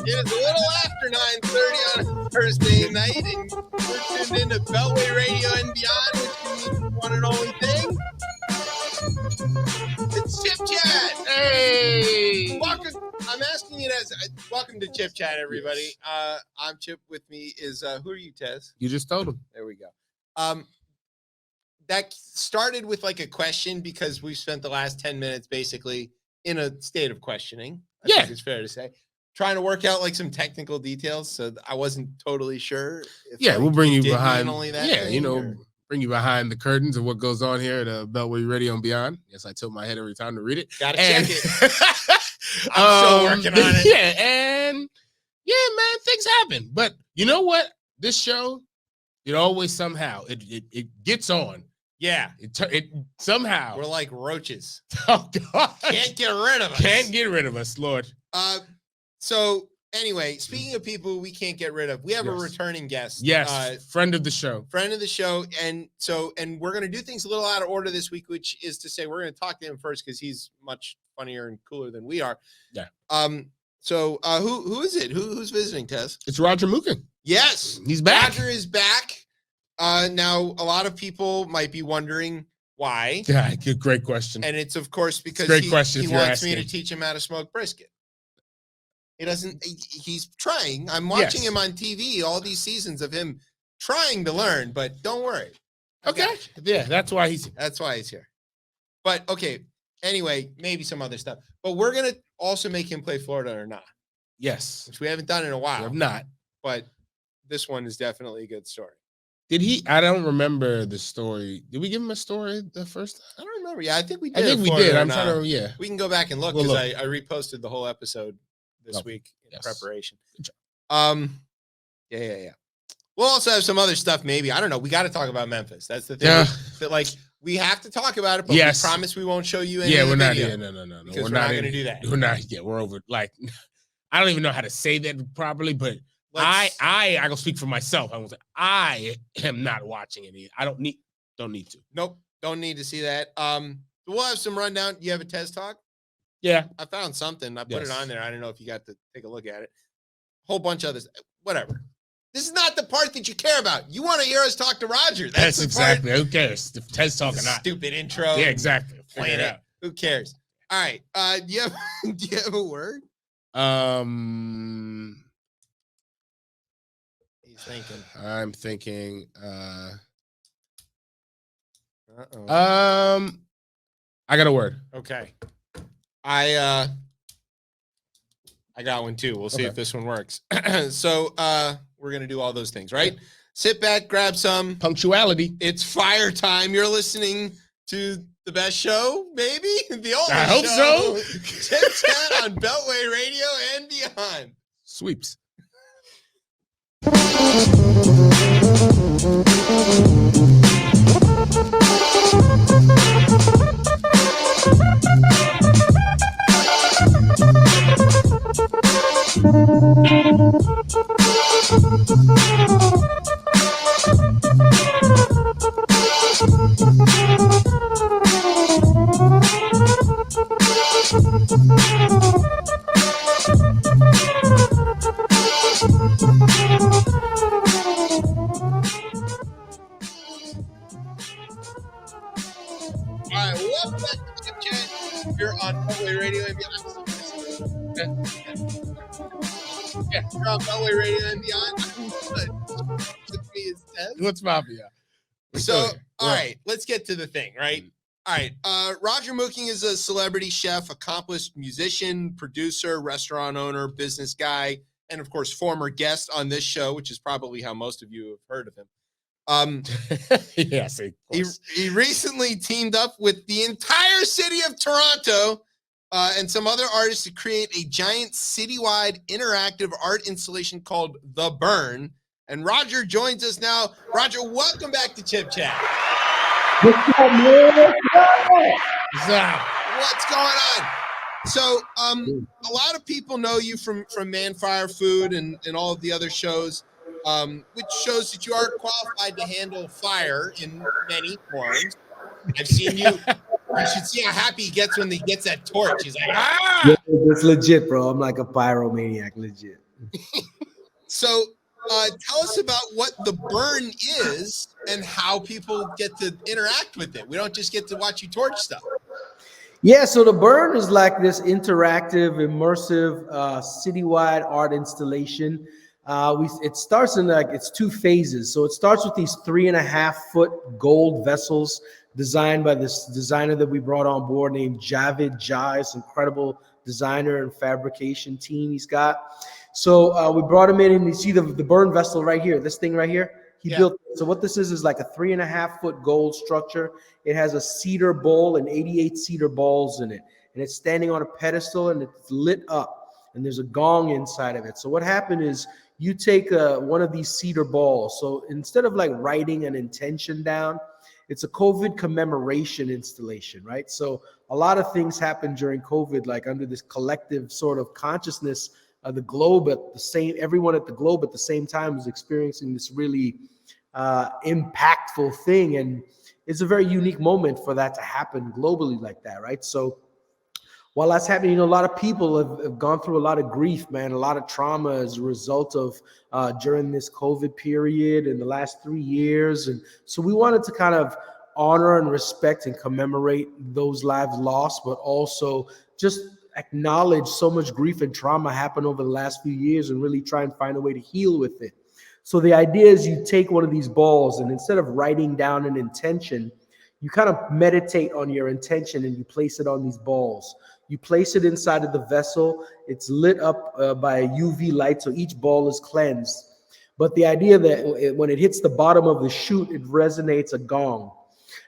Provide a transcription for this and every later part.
It is a little after 9:30 on a Thursday night, and we're tuned into Beltway Radio and Beyond, which means one and only thing. It's Chip Chat. Hey! Welcome. I'm asking you guys. Welcome to Chip Chat, everybody. I'm Chip. With me is who are you, Tez? You just told him. There we go. That started with like a question because we spent the last 10 minutes basically in a state of questioning. I think it's fair to say. Trying to work out like some technical details, so I wasn't totally sure. If, we'll bring you behind. Only that bring you behind the curtains of what goes on here at Beltway Radio and Beyond. Yes, I tilt my head every time to read it. Gotta check it. I'm still working on it. Man, things happen. But you know what? This show, it always somehow it gets on. Yeah, it somehow we're like roaches. Oh God, can't get rid of us. Can't get rid of us, Lord. So anyway, speaking of people we can't get rid of, we have a returning guest. Yes, friend of the show. And we're gonna do things a little out of order this week, which is to say we're gonna talk to him first because he's much funnier and cooler than we are. Yeah. So who is it? Who's visiting, Tez? It's Roger Mookin. Yes, he's back. Roger is back. Now a lot of people might be wondering why. Yeah, great question. And it's of course because he wants me to teach him how to smoke brisket. He doesn't. He's trying. I'm watching him on TV. All these seasons of him trying to learn, but don't worry. Okay. Yeah, that's why he's here. But okay. Anyway, maybe some other stuff. But we're gonna also make him play Florida or not. Yes, which we haven't done in a while. We have not. But this one is definitely a good story. Did he? I don't remember the story. Did we give him a story the first time? I don't remember. Yeah, I think we did. I think we did. I'm trying to. Yeah, we can go back and look because I reposted the whole episode this week in preparation. Yeah. We'll also have some other stuff. Maybe I don't know. We got to talk about Memphis. That's the thing. Yeah. That like we have to talk about it, but we promise we won't show you any. Yeah, we're not. Video Yeah, no. Because we're not going to do that. We're not. Yeah, we're over. Like, I don't even know how to say that properly, but. I go speak for myself. I am not watching any. I don't need to. Nope, don't need to see that. We'll have some rundown. You have a Tez talk? Yeah, I found something. I put it on there. I don't know if you got to take a look at it. Whole bunch of others. Whatever. This is not the part that you care about. You want to hear us talk to Roger. That's exactly. Who cares? If Tez talk or not. Stupid intro. Yeah, exactly. Playing it. Who cares? All right. Do you have a word? I'm thinking. I got a word. Okay. I got one too. We'll see if this one works. So we're gonna do all those things, right? Sit back, grab some punctuality. It's fire time. You're listening to the best show, maybe the only. I hope so. Chip Chat on Beltway Radio and Beyond. Sweeps. All right, welcome back to Chip Chat. You're on Beltway Radio and Beyond. Yeah, you're on Beltway Radio and Beyond. With me is Ted. What's Mafia? So, all right, let's get to the thing, right? All right, Roger Mooking is a celebrity chef, accomplished musician, producer, restaurant owner, business guy, and of course, former guest on this show, which is probably how most of you have heard of him. Yes, he recently teamed up with the entire city of Toronto and some other artists to create a giant citywide interactive art installation called The Burn. And Roger joins us now. Roger, welcome back to Chip Chat. What's up, man? What's going on? So, a lot of people know you from Man Fire Food and all of the other shows. Which shows that you are qualified to handle fire in many forms. I've seen you. You should see how happy he gets when he gets that torch. He's like, ah! Yeah, it's legit, bro. I'm like a pyromaniac, legit. So tell us about what the burn is and how people get to interact with it. We don't just get to watch you torch stuff. Yeah, so the burn is like this interactive, immersive, citywide art installation. It starts in like it's 2 phases. So it starts with these 3.5-foot gold vessels designed by this designer that we brought on board named Javid Jai. This incredible designer and fabrication team he's got. So we brought him in, and you see the burn vessel right here, this thing right here. He built. So what this is like a 3.5-foot gold structure. It has a cedar bowl and 88 cedar balls in it, and it's standing on a pedestal and it's lit up, and there's a gong inside of it. So what happened is you take one of these cedar balls. So instead of like writing an intention down, it's a COVID commemoration installation, right? So a lot of things happened during COVID, like under this collective sort of consciousness of the globe everyone at the globe at the same time was experiencing this really impactful thing. And it's a very unique moment for that to happen globally like that, right? So while that's happening, a lot of people have gone through a lot of grief, man, a lot of trauma as a result of during this COVID period in the last 3 years. And so we wanted to kind of honor and respect and commemorate those lives lost, but also just acknowledge so much grief and trauma happened over the last few years and really try and find a way to heal with it. So the idea is you take one of these balls, and instead of writing down an intention, you kind of meditate on your intention and you place it on these balls. You place it inside of the vessel. It's lit up by a UV light, so each ball is cleansed. But the idea that when it hits the bottom of the chute, it resonates a gong.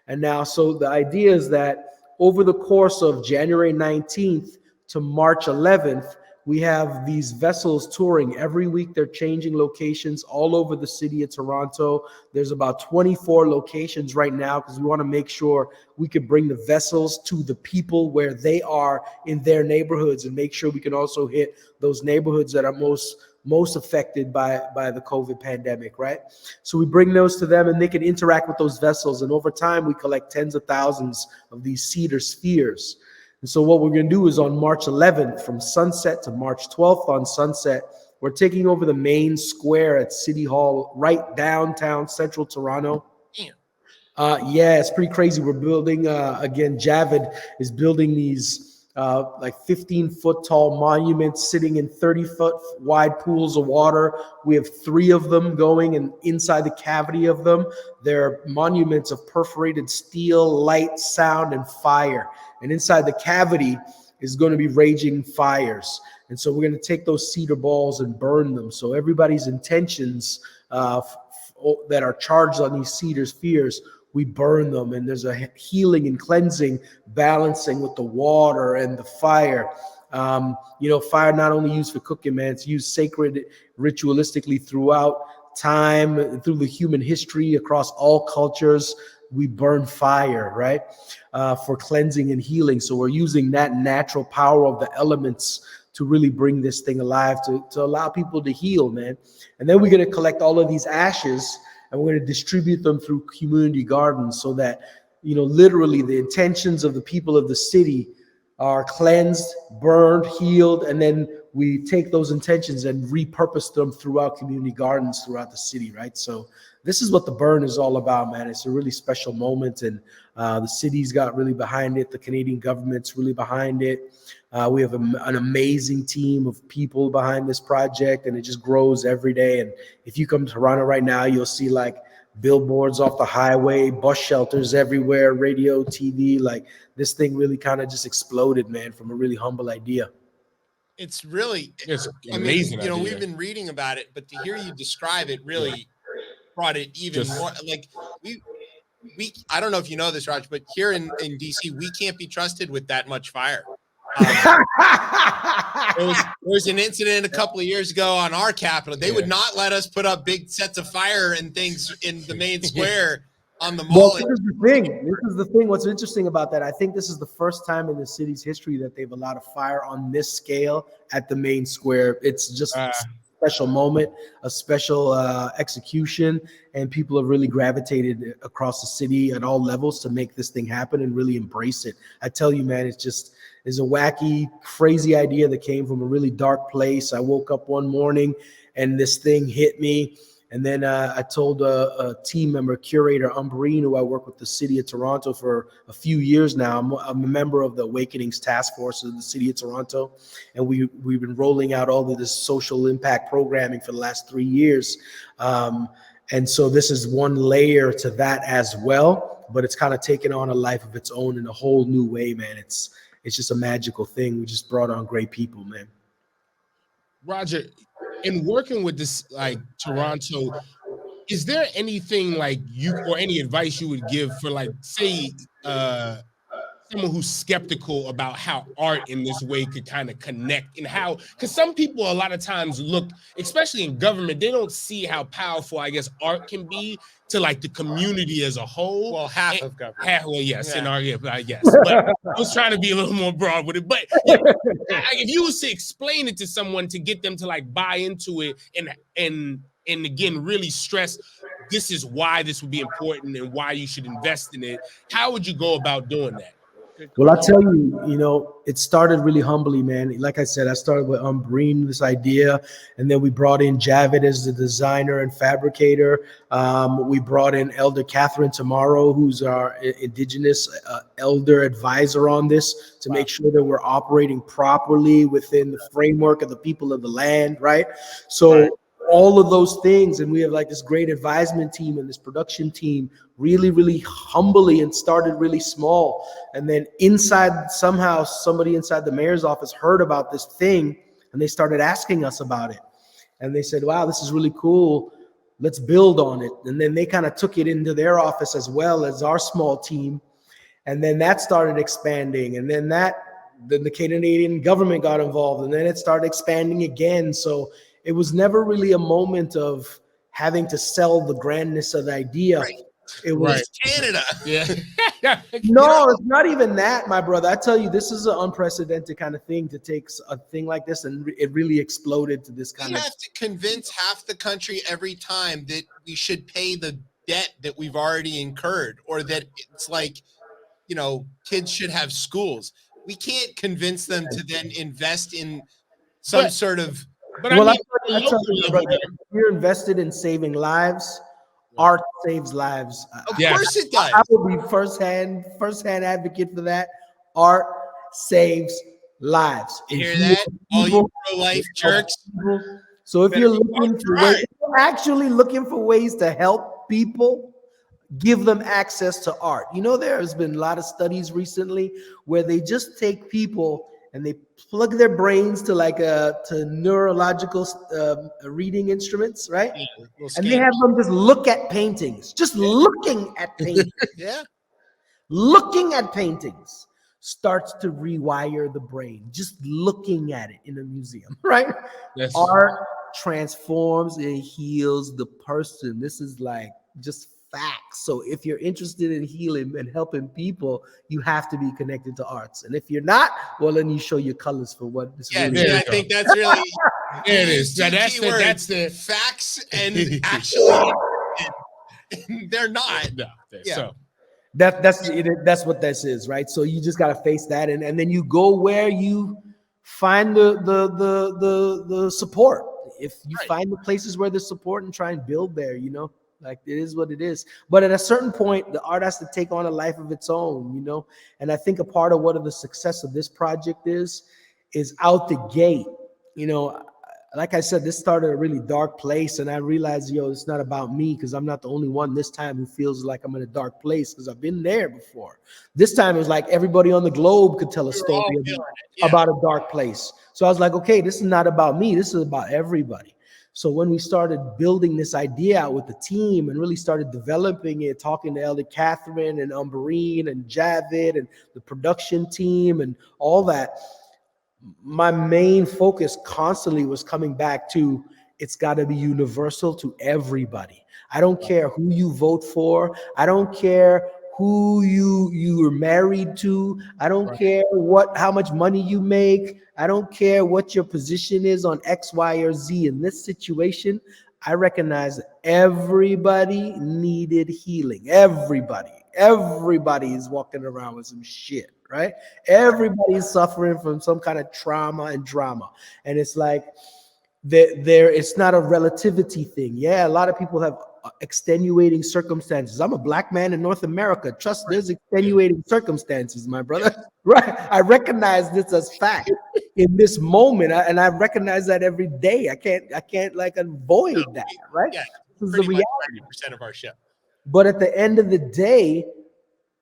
And now, so the idea is that over the course of January 19th to March 11th, we have these vessels touring every week. They're changing locations all over the city of Toronto. There's about 24 locations right now because we want to make sure we can bring the vessels to the people where they are in their neighborhoods, and make sure we can also hit those neighborhoods that are most affected by the COVID pandemic, right? So we bring those to them and they can interact with those vessels. And over time, we collect tens of thousands of these cedar spheres. And so what we're going to do is on March 11th, from sunset to March 12th on sunset, we're taking over the main square at City Hall, right downtown central Toronto. Yeah, it's pretty crazy. We're building, again, Javid is building these like 15-foot tall monuments sitting in 30-foot wide pools of water. We have 3 of them going, and inside the cavity of them, they're monuments of perforated steel, light, sound, and fire. And inside the cavity is going to be raging fires. And so we're going to take those cedar balls and burn them. So everybody's intentions that are charged on these cedar spheres, we burn them, and there's a healing and cleansing, balancing with the water and the fire. Fire not only used for cooking, man, it's used sacred ritualistically throughout time, through the human history, across all cultures. We burn fire, right? For cleansing and healing. So we're using that natural power of the elements to really bring this thing alive, to allow people to heal, man. And then we're going to collect all of these ashes, and we're going to distribute them through community gardens so that, literally the intentions of the people of the city are cleansed, burned, healed, and then we take those intentions and repurpose them throughout community gardens throughout the city, right? So this is what the burn is all about, man. It's a really special moment, and the city's got really behind it. The Canadian government's really behind it. We have an amazing team of people behind this project, and it just grows every day. And if you come to Toronto right now, you'll see like billboards off the highway, bus shelters everywhere, radio, TV. Like this thing really kind of just exploded, man, from a really humble idea. It's really, it's amazing. We've been reading about it, but to hear you describe it really brought it even more. Like we I don't know if you know this, Raj, but here in DC, we can't be trusted with that much fire. There was an incident a couple of years ago on our Capitol. They would not let us put up big sets of fire and things in the main square on the mall. Well, this is the thing. What's interesting about that, I think this is the first time in the city's history that they've allowed a fire on this scale at the main square. It's just a special moment, a special execution, and people have really gravitated across the city at all levels to make this thing happen and really embrace it. I tell you, man, it's is a wacky, crazy idea that came from a really dark place. I woke up one morning and this thing hit me. And then I told a team member, curator Umbreen, who I work with the city of Toronto for a few years now. I'm a member of the Awakenings Task Force of the city of Toronto. And we've been rolling out all of this social impact programming for the last 3 years. And so this is one layer to that as well, but it's kind of taken on a life of its own in a whole new way, man. It's just a magical thing. We just brought on great people, man. Roger, in working with this, like Toronto, is there anything like you or any advice you would give for, like, say, someone who's skeptical about how art in this way could kind of connect, and how, because some people a lot of times look, especially in government, they don't see how powerful, I guess, art can be to like the community as a whole. Well, half of government. Well, yes, Yeah. in our, yeah, I guess. But I was trying to be a little more broad with it. But yeah, if you was to explain it to someone to get them to like buy into it and again really stress this is why this would be important and why you should invest in it, how would you go about doing that? Well, I tell you, it started really humbly, man. Like I said, I started with Umbreen, this idea, and then we brought in Javid as the designer and fabricator. We brought in Elder Catherine Tomorrow, who's our Indigenous elder advisor on this, to make sure that we're operating properly within the framework of the people of the land, right? So all of those things, and we have like this great advisement team and this production team, really, really humbly, and started really small. And then somehow somebody inside the mayor's office heard about this thing, and they started asking us about it. And they said, wow, this is really cool. Let's build on it. And then they kind of took it into their office as well as our small team. And then that started expanding. And then the Canadian government got involved, and then it started expanding again. So it was never really a moment of having to sell the grandness of the idea. Right. It was Canada. Yeah. No, it's not even that, my brother. I tell you, this is an unprecedented kind of thing to take a thing like this, and it really exploded to this kind We of. have to convince half the country every time that we should pay the debt that we've already incurred, or that it's like, kids should have schools. We can't convince them to then invest in some sort of. But Well, I mean, I tell you, brother, if you're invested in saving lives, art saves lives. Of course it does. I will be first-hand advocate for that. Art saves lives. You hear that? All you pro-life jerks. So if you're actually looking for ways to help people, give them access to art. There has been a lot of studies recently where they just take people and they plug their brains to to neurological reading instruments, right? Yeah, and they have them just look at paintings, just looking at paintings. Yeah. Looking at paintings starts to rewire the brain, just looking at it in a museum, right? Yes. Art transforms and heals the person. This is like just facts. So if you're interested in healing and helping people, you have to be connected to arts. And if you're not, well, then you show your colors for what this really is. I think that's really there it is. That's the facts, and actually they're not. No, yeah. So that's what this is, right? So you just got to face that, and then you go where you find the support. If you find the places where there's support and try and build there, like it is what it is. But at a certain point, the art has to take on a life of its own, And I think a part of what the success of this project is out the gate. Like I said, this started a really dark place, and I realized, it's not about me, because I'm not the only one this time who feels like I'm in a dark place, because I've been there before. This time it was like everybody on the globe could tell a story about a dark place. So I was like, okay, this is not about me. This is about everybody. So when we started building this idea out with the team and really started developing it, talking to Elder Catherine and Umbreen and Javid and the production team and all that, my main focus constantly was coming back to, it's got to be universal to everybody. I don't care who you vote for. I don't care who you are married to. I don't care how much money you make. I don't care what your position is on X, Y, or Z. In this situation, I recognized everybody needed healing. Everybody is walking around with some shit, right? Everybody's suffering from some kind of trauma and drama. And it's like, it's not a relativity thing. Yeah, a lot of people have extenuating circumstances. I'm a black man in North America. Trust, there's extenuating circumstances, my brother. Right? I recognize this as fact in this moment, and I recognize that every day. I can't like avoid that. Right? Yeah, This is the pretty much reality. 30% of our show. But at the end of the day,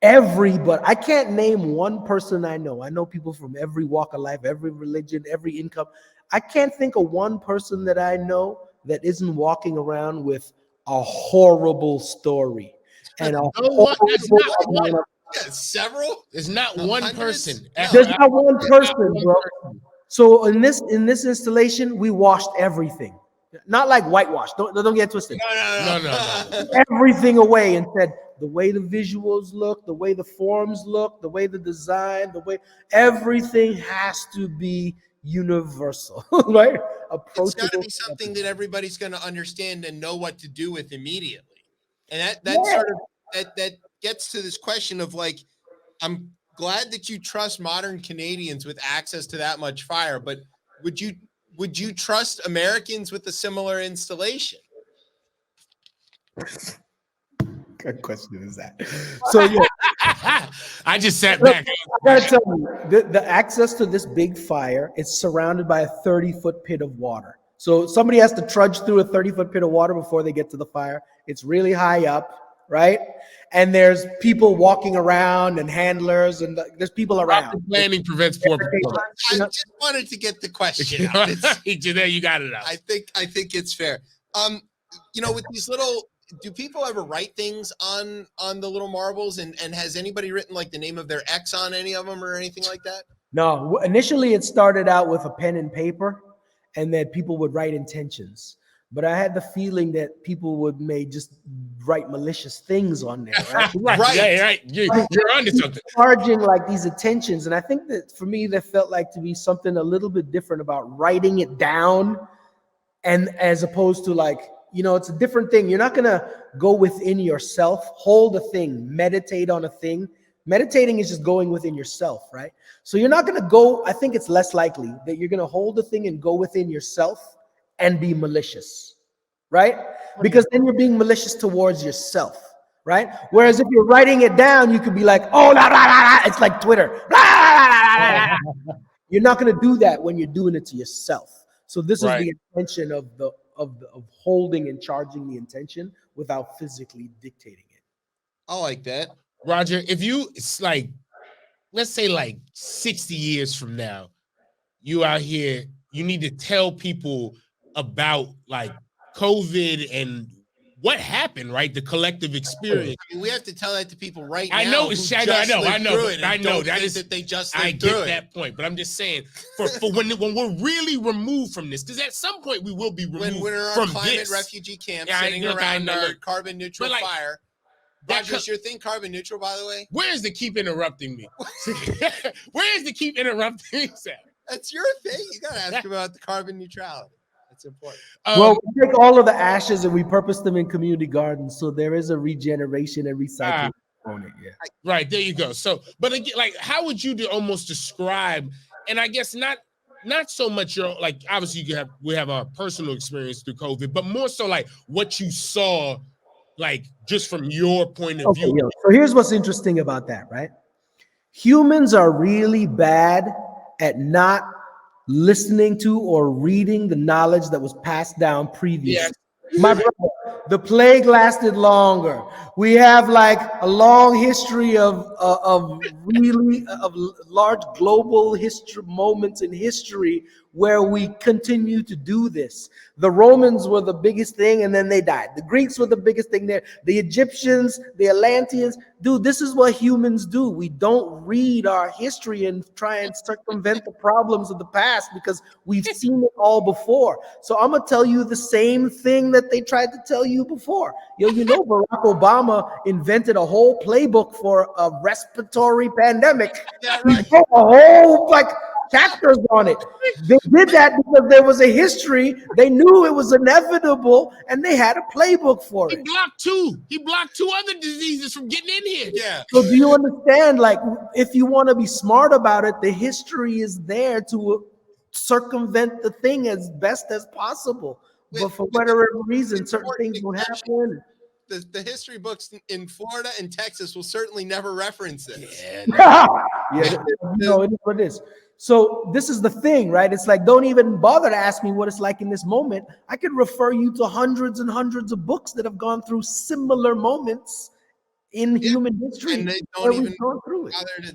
everybody, I can't name one person I know. I know people from every walk of life, every religion, every income. I can't think of one person that I know that isn't walking around with a horrible story. And That's not one. Yeah, several. There's not one person. There's not one person, bro. So in this installation, we washed everything. Not like whitewash. Don't get twisted. No. Everything away and said the way the visuals look, the way the forms look, the way the design, everything has to be universal, right? It's got to be something that everybody's going to understand and know what to do with immediately. And that gets to this question of like, I'm glad that you trust modern Canadians with access to that much fire, but would you trust Americans with a similar installation? Good question is that. So yeah, I just sat back. I gotta tell you, the access to this big fire is surrounded by a 30-foot pit of water. So somebody has to trudge through a 30-foot pit of water before they get to the fire. It's really high up, right? And there's people walking around and handlers, and there's people around. Planning prevents poor performance. I just wanted to get the question out. There you got it out. I think it's fair. With these little, do people ever write things on the little marbles, and has anybody written like the name of their ex on any of them or anything like that? No, initially it started out with a pen and paper, and then people would write intentions. But I had the feeling that people may just write malicious things on there, right? Right. Yeah, right. You're onto something. Charging like these attentions, and I think that for me, there felt like to be something a little bit different about writing it down, and as opposed to like, it's a different thing. You're not gonna go within yourself, hold a thing, meditate on a thing. Meditating is just going within yourself, right? So you're not gonna go. I think it's less likely that you're gonna hold a thing and go within yourself and be malicious, right? Because then you're being malicious towards yourself, right? Whereas if you're writing it down, you could be like, oh, la, la, la, la. It's like Twitter. La, la, la, la, la. You're not going to do that when you're doing it to yourself. So this is the intention of holding and charging the intention without physically dictating it. I like that. Roger, if it's like, let's say like 60 years from now, you out here, you need to tell people about like COVID and what happened, right? The collective experience. We have to tell that to people right now. I know that they just I get that point, but I'm just saying for when we're really removed from this, because at some point we will be removed when we're in our climate refugee camp, sitting around our carbon neutral fire. Roger, is your thing carbon neutral, by the way? Where is the keep interrupting me? Where is the keep interrupting, Sam? That's your thing. You got to ask about the carbon neutrality. That's important. Well, we take all of the ashes and we purpose them in community gardens, so there is a regeneration and recycling component. Yeah, right there you go. So, but again, like, how would you almost describe? And I guess not so much your like. Obviously, we have a personal experience through COVID, but more so like what you saw, like just from your point of view. Yeah. So here's what's interesting about that, right? Humans are really bad at not listening to or reading the knowledge that was passed down previously. Yes. My brother, the plague lasted longer. We have like a long history of large global history moments in history where we continue to do this. The Romans were the biggest thing, and then they died. The Greeks were the biggest thing there. The Egyptians, the Atlanteans. Dude, this is what humans do. We don't read our history and try and circumvent the problems of the past because we've seen it all before. So I'm going to tell you the same thing that they tried to tell you before. Barack Obama invented a whole playbook for a respiratory pandemic. Yeah, right. A whole chapters on it. They did that because there was a history. They knew it was inevitable, and they had a playbook for He it. blocked two. He blocked two other diseases from getting in here. Yeah. So do you understand? Like, if you want to be smart about it, the history is there to circumvent the thing as best as possible. But for whatever reason, certain things don't happen. The history books in Florida and Texas will certainly never reference this. Yeah. Yeah, no, it is what it is. So this is the thing, right? It's like, don't even bother to ask me what it's like in this moment. I could refer you to hundreds and hundreds of books that have gone through similar moments in human history. And they don't even gone through it. bother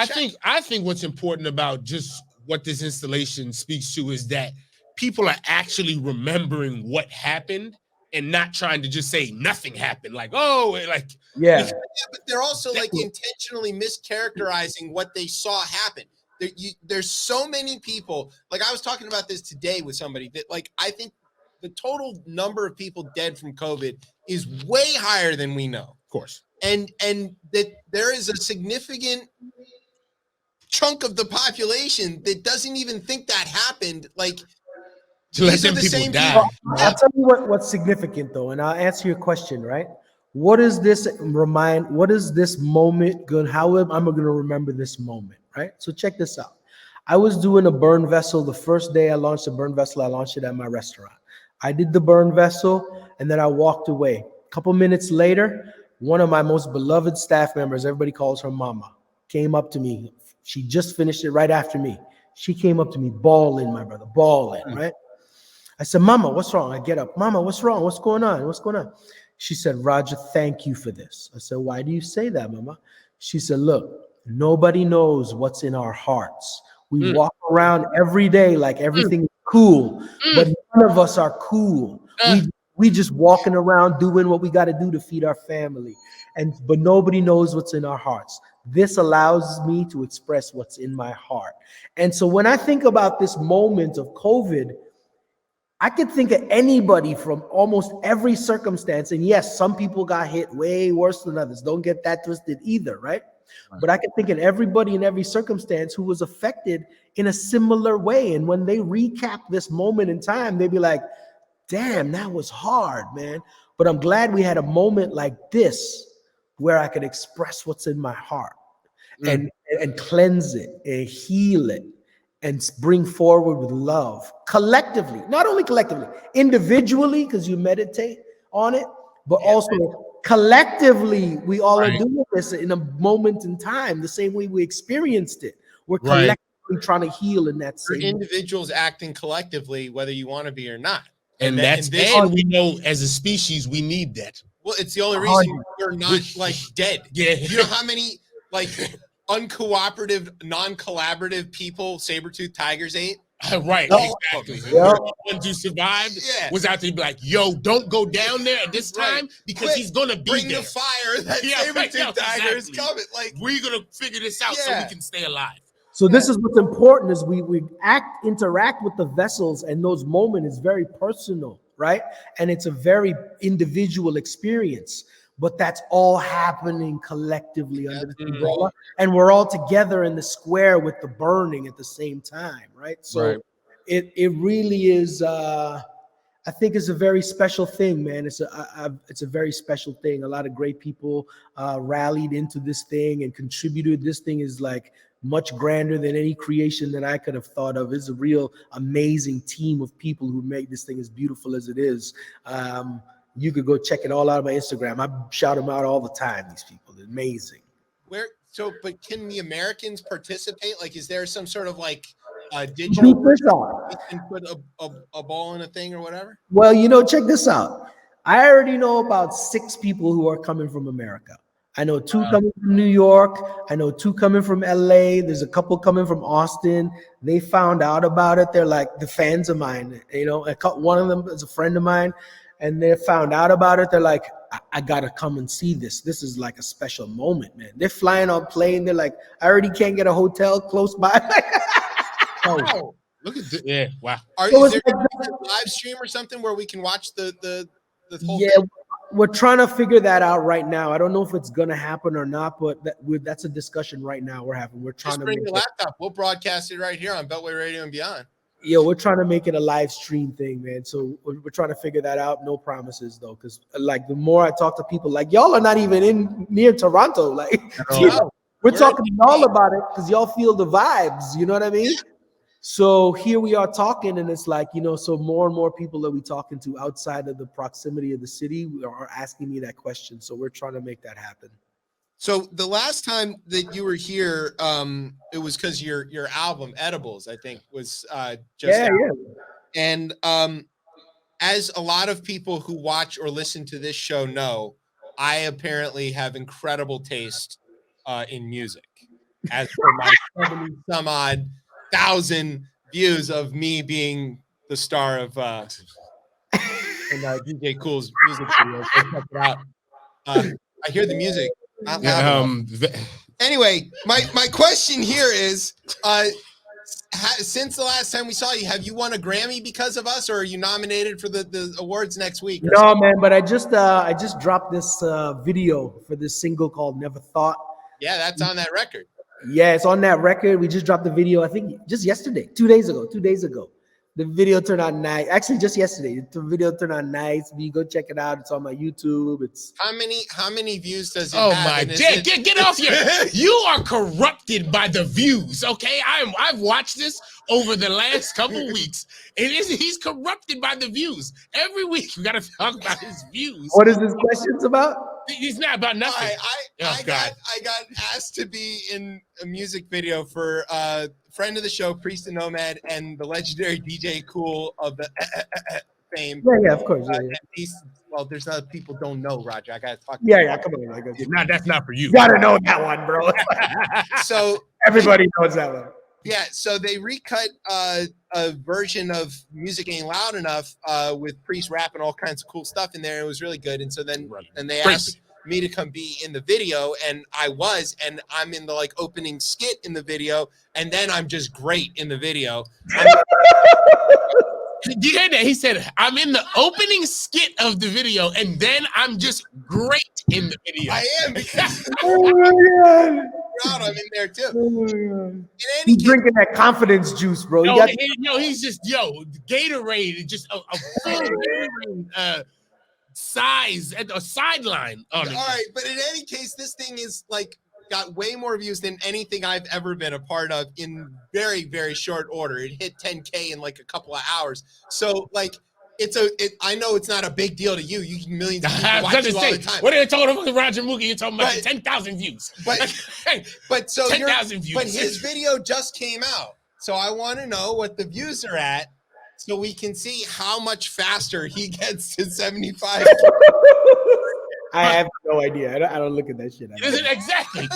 to I think what's important about just what this installation speaks to is that people are actually remembering what happened and not trying to just say nothing happened. Like, oh, like Yeah. but they're also like intentionally mischaracterizing what they saw happen. There's so many people. Like, I was talking about this today with somebody that, like, I think the total number of people dead from COVID is way higher than we know. Of course. And that there is a significant chunk of the population that doesn't even think that happened. Like, To let these are them the people same die. people. I'll tell you what's significant though, and I'll answer your question, right? What is this moment good? How am I going to remember this moment, right? So check this out. I was doing a burn vessel the first day I launched a burn vessel. I launched it at my restaurant. I did the burn vessel and then I walked away. A couple minutes later, one of my most beloved staff members, everybody calls her Mama, came up to me. She just finished it right after me. She came up to me bawling, my brother, bawling, right? I said, Mama, what's wrong? I get up. Mama, what's wrong? What's going on? What's going on? She said, Roger, thank you for this. I said, why do you say that, Mama? She said, look, nobody knows what's in our hearts. We walk around every day like everything is cool, but none of us are cool. We just walking around doing what we got to do to feed our family. But nobody knows what's in our hearts. This allows me to express what's in my heart. And so when I think about this moment of COVID, I could think of anybody from almost every circumstance. And yes, some people got hit way worse than others. Don't get that twisted either, right? But I can think of everybody in every circumstance who was affected in a similar way. And when they recap this moment in time, they'd be like, damn, that was hard, man. But I'm glad we had a moment like this where I could express what's in my heart and cleanse it and heal it and bring forward with love collectively, not only collectively, individually, because you meditate on it, but also collectively, we all are doing this in a moment in time, the same way we experienced it. We're collectively trying to heal in that same individuals acting collectively, whether you want to be or not. And we know as a species, we need that. Well, it's the only reason we're not like dead. Yeah. You know how many like uncooperative, non-collaborative people saber-toothed tigers ate? Right, exactly. The one who survived was out there to be like, yo, don't go down there at this time because he's gonna be bring there. the fire that saber-toothed tiger is coming. Like, we're gonna figure this out so we can stay alive. So this is what's important is we interact with the vessels, and those moments is very personal, right? And it's a very individual experience, but that's all happening collectively under the umbrella. And we're all together in the square with the burning at the same time, right? So it really is, I think it's a very special thing, man. It's a very special thing. A lot of great people rallied into this thing and contributed. This thing is like much grander than any creation that I could have thought of. It's a real amazing team of people who made this thing as beautiful as it is. You could go check it all out on my Instagram. I shout them out all the time. These people, they're amazing. But can the Americans participate? Like, is there some sort of like digital you can put a ball in a thing or whatever? Well, check this out. I already know about 6 people who are coming from America. I know 2 coming from New York. I know 2 coming from LA. There's a couple coming from Austin. They found out about it. They're like the fans of mine. One of them is a friend of mine, and they found out about it. They're like, I gotta come and see this. This is like a special moment, man. They're flying on plane. They're like, I already can't get a hotel close by. Wow. Look at this. Yeah, wow. Is there a live stream or something where we can watch the whole thing? We're trying to figure that out right now. I don't know if it's gonna happen or not, but that's a discussion right now we're having. We're trying Just to bring make your it, laptop. We'll broadcast it right here on Beltway Radio and beyond. we're trying to make it a live stream thing, man. So we're trying to figure that out. No promises though, because like the more I talk to people, like y'all are not even in near Toronto, like all. we're We're talking to in y'all about it because y'all feel the vibes. You know what I mean? So here we are talking, and it's like, so more and more people that we talking to outside of the proximity of the city are asking me that question. So we're trying to make that happen. So the last time that you were here, it was because your album Edibles, I think, was just out. And as a lot of people who watch or listen to this show know, I apparently have incredible taste in music. As for my 70 some odd thousand views of me being the star of DJ Cool's music video. Go check it out. I hear the music. Not loud enough. Anyway, my question here is, since the last time we saw you, have you won a Grammy because of us, or are you nominated for the awards next week? No, man, but I just dropped this video for this single called Never Thought. Yeah, that's on that record. Yeah, it's on that record. We just dropped the video, I think just yesterday, 2 days ago. The video turned out nice. Actually, just yesterday. The video turned out nice. You go check it out. It's on my YouTube. It's how many views does it have? Oh my God! Get off here! You are corrupted by the views. Okay, I've watched this over the last couple weeks. He's corrupted by the views. Every week we gotta talk about his views. What is this questions about? He's not about nothing. I got asked to be in a music video for friend of the show, Priest and Nomad, and the legendary DJ Cool of the fame. Yeah, of course. Well, there's other people don't know, Roger. I gotta talk. Yeah, come on. That's not for you. You gotta know that one, bro. So everybody knows that one. Yeah, so they recut a version of Music Ain't Loud Enough with Priest rapping all kinds of cool stuff in there. It was really good. And so then they asked me to come be in the video, and I was, and I'm in the opening skit in the video, and then I'm just great in the video. Did you hear that? He said, I'm in the opening skit of the video, and then I'm just great in the video. I am, because I'm in there too. In any case, drinking that confidence juice, bro. He's just Gatorade, just a full size at the sideline. All right, but in any case, this thing is got way more views than anything I've ever been a part of in very, very short order. It hit 10K in a couple of hours. So I know it's not a big deal to you. You millions of people watch you all the time. What are you talking about, Roger Mookie? You're talking about 10,000 views. But so 10,000 views. But his video just came out, so I want to know what the views are at, so we can see how much faster he gets to 75. I have no idea. I don't look at that shit. Exactly.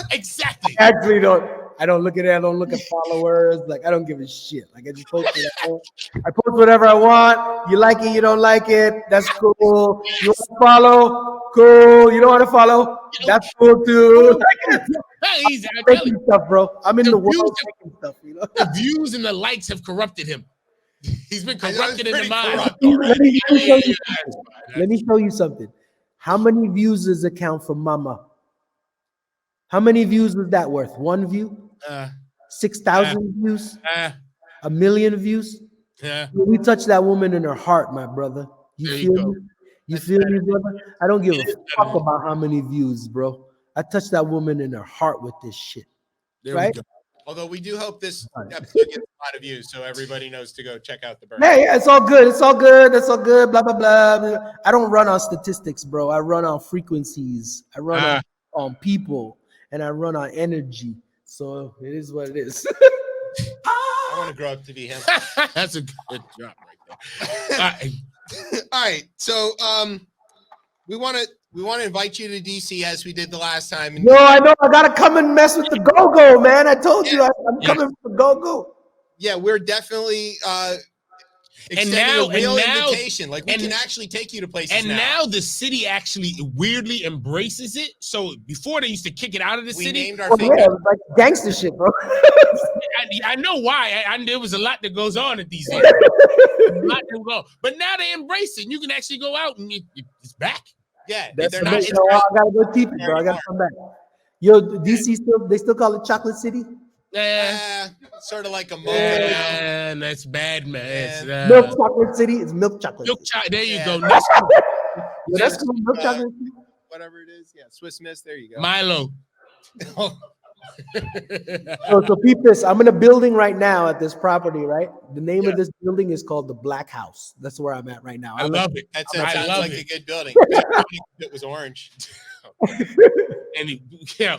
I actually don't. I don't look at it. I don't look at followers. I don't give a shit. I just post it. I post whatever I want. You like it, you don't like it. That's cool. You want to follow? Cool. You don't want to follow? That's cool too. He's making stuff, bro. I'm in the world making stuff. The views and the likes have corrupted him. He's been corrupted in the mind. Let me show you something. How many views does it count for Mama? How many views was that worth? 1 view? 6,000 views? 1 million views? Yeah. We touched that woman in her heart, my brother. You feel me? You feel me, brother? I don't give a fuck about how many views, bro. I touched that woman in her heart with this shit. Right? Although we do hope this episode gets a lot of views, so everybody knows to go check out the burn. Yeah, it's all good. It's all good. That's all good. Blah, blah, blah. I don't run on statistics, bro. I run on frequencies. I run on people, and I run on energy. So it is what it is. I want to grow up to be him. That's a good job right there. All right. So we want to invite you to DC as we did the last time. No, I know. I gotta come and mess with the go-go, man. I told you I'm coming with the go-go. Yeah, we're definitely extending a real invitation. We can actually take you to places. And now the city actually weirdly embraces it. So before they used to kick it out of the city. We named our thing. Yeah, it was like gangster shit, bro. I know why. There was a lot that goes on at these days. But now they embrace it. You can actually go out and it's back. Yeah, That's they're the not. best. It's No, I not gotta go deep, bro. I gotta come back. Yo, DC they still call it Chocolate City? sort of like a mocha now. And that's bad, man. It's, Milk Chocolate City. It's Milk Chocolate milk City. there you Yeah. go. Next, Yeah, that's cool. Milk Chocolate City. Whatever it is. Yeah, Swiss Miss. There you go. Milo. So peep this. I'm in a building right now at this property, right? The name Yeah. of this building is called the Black House. That's where I'm at right now. I love it. That I sounds love like it. a good building. It was orange. And yeah, All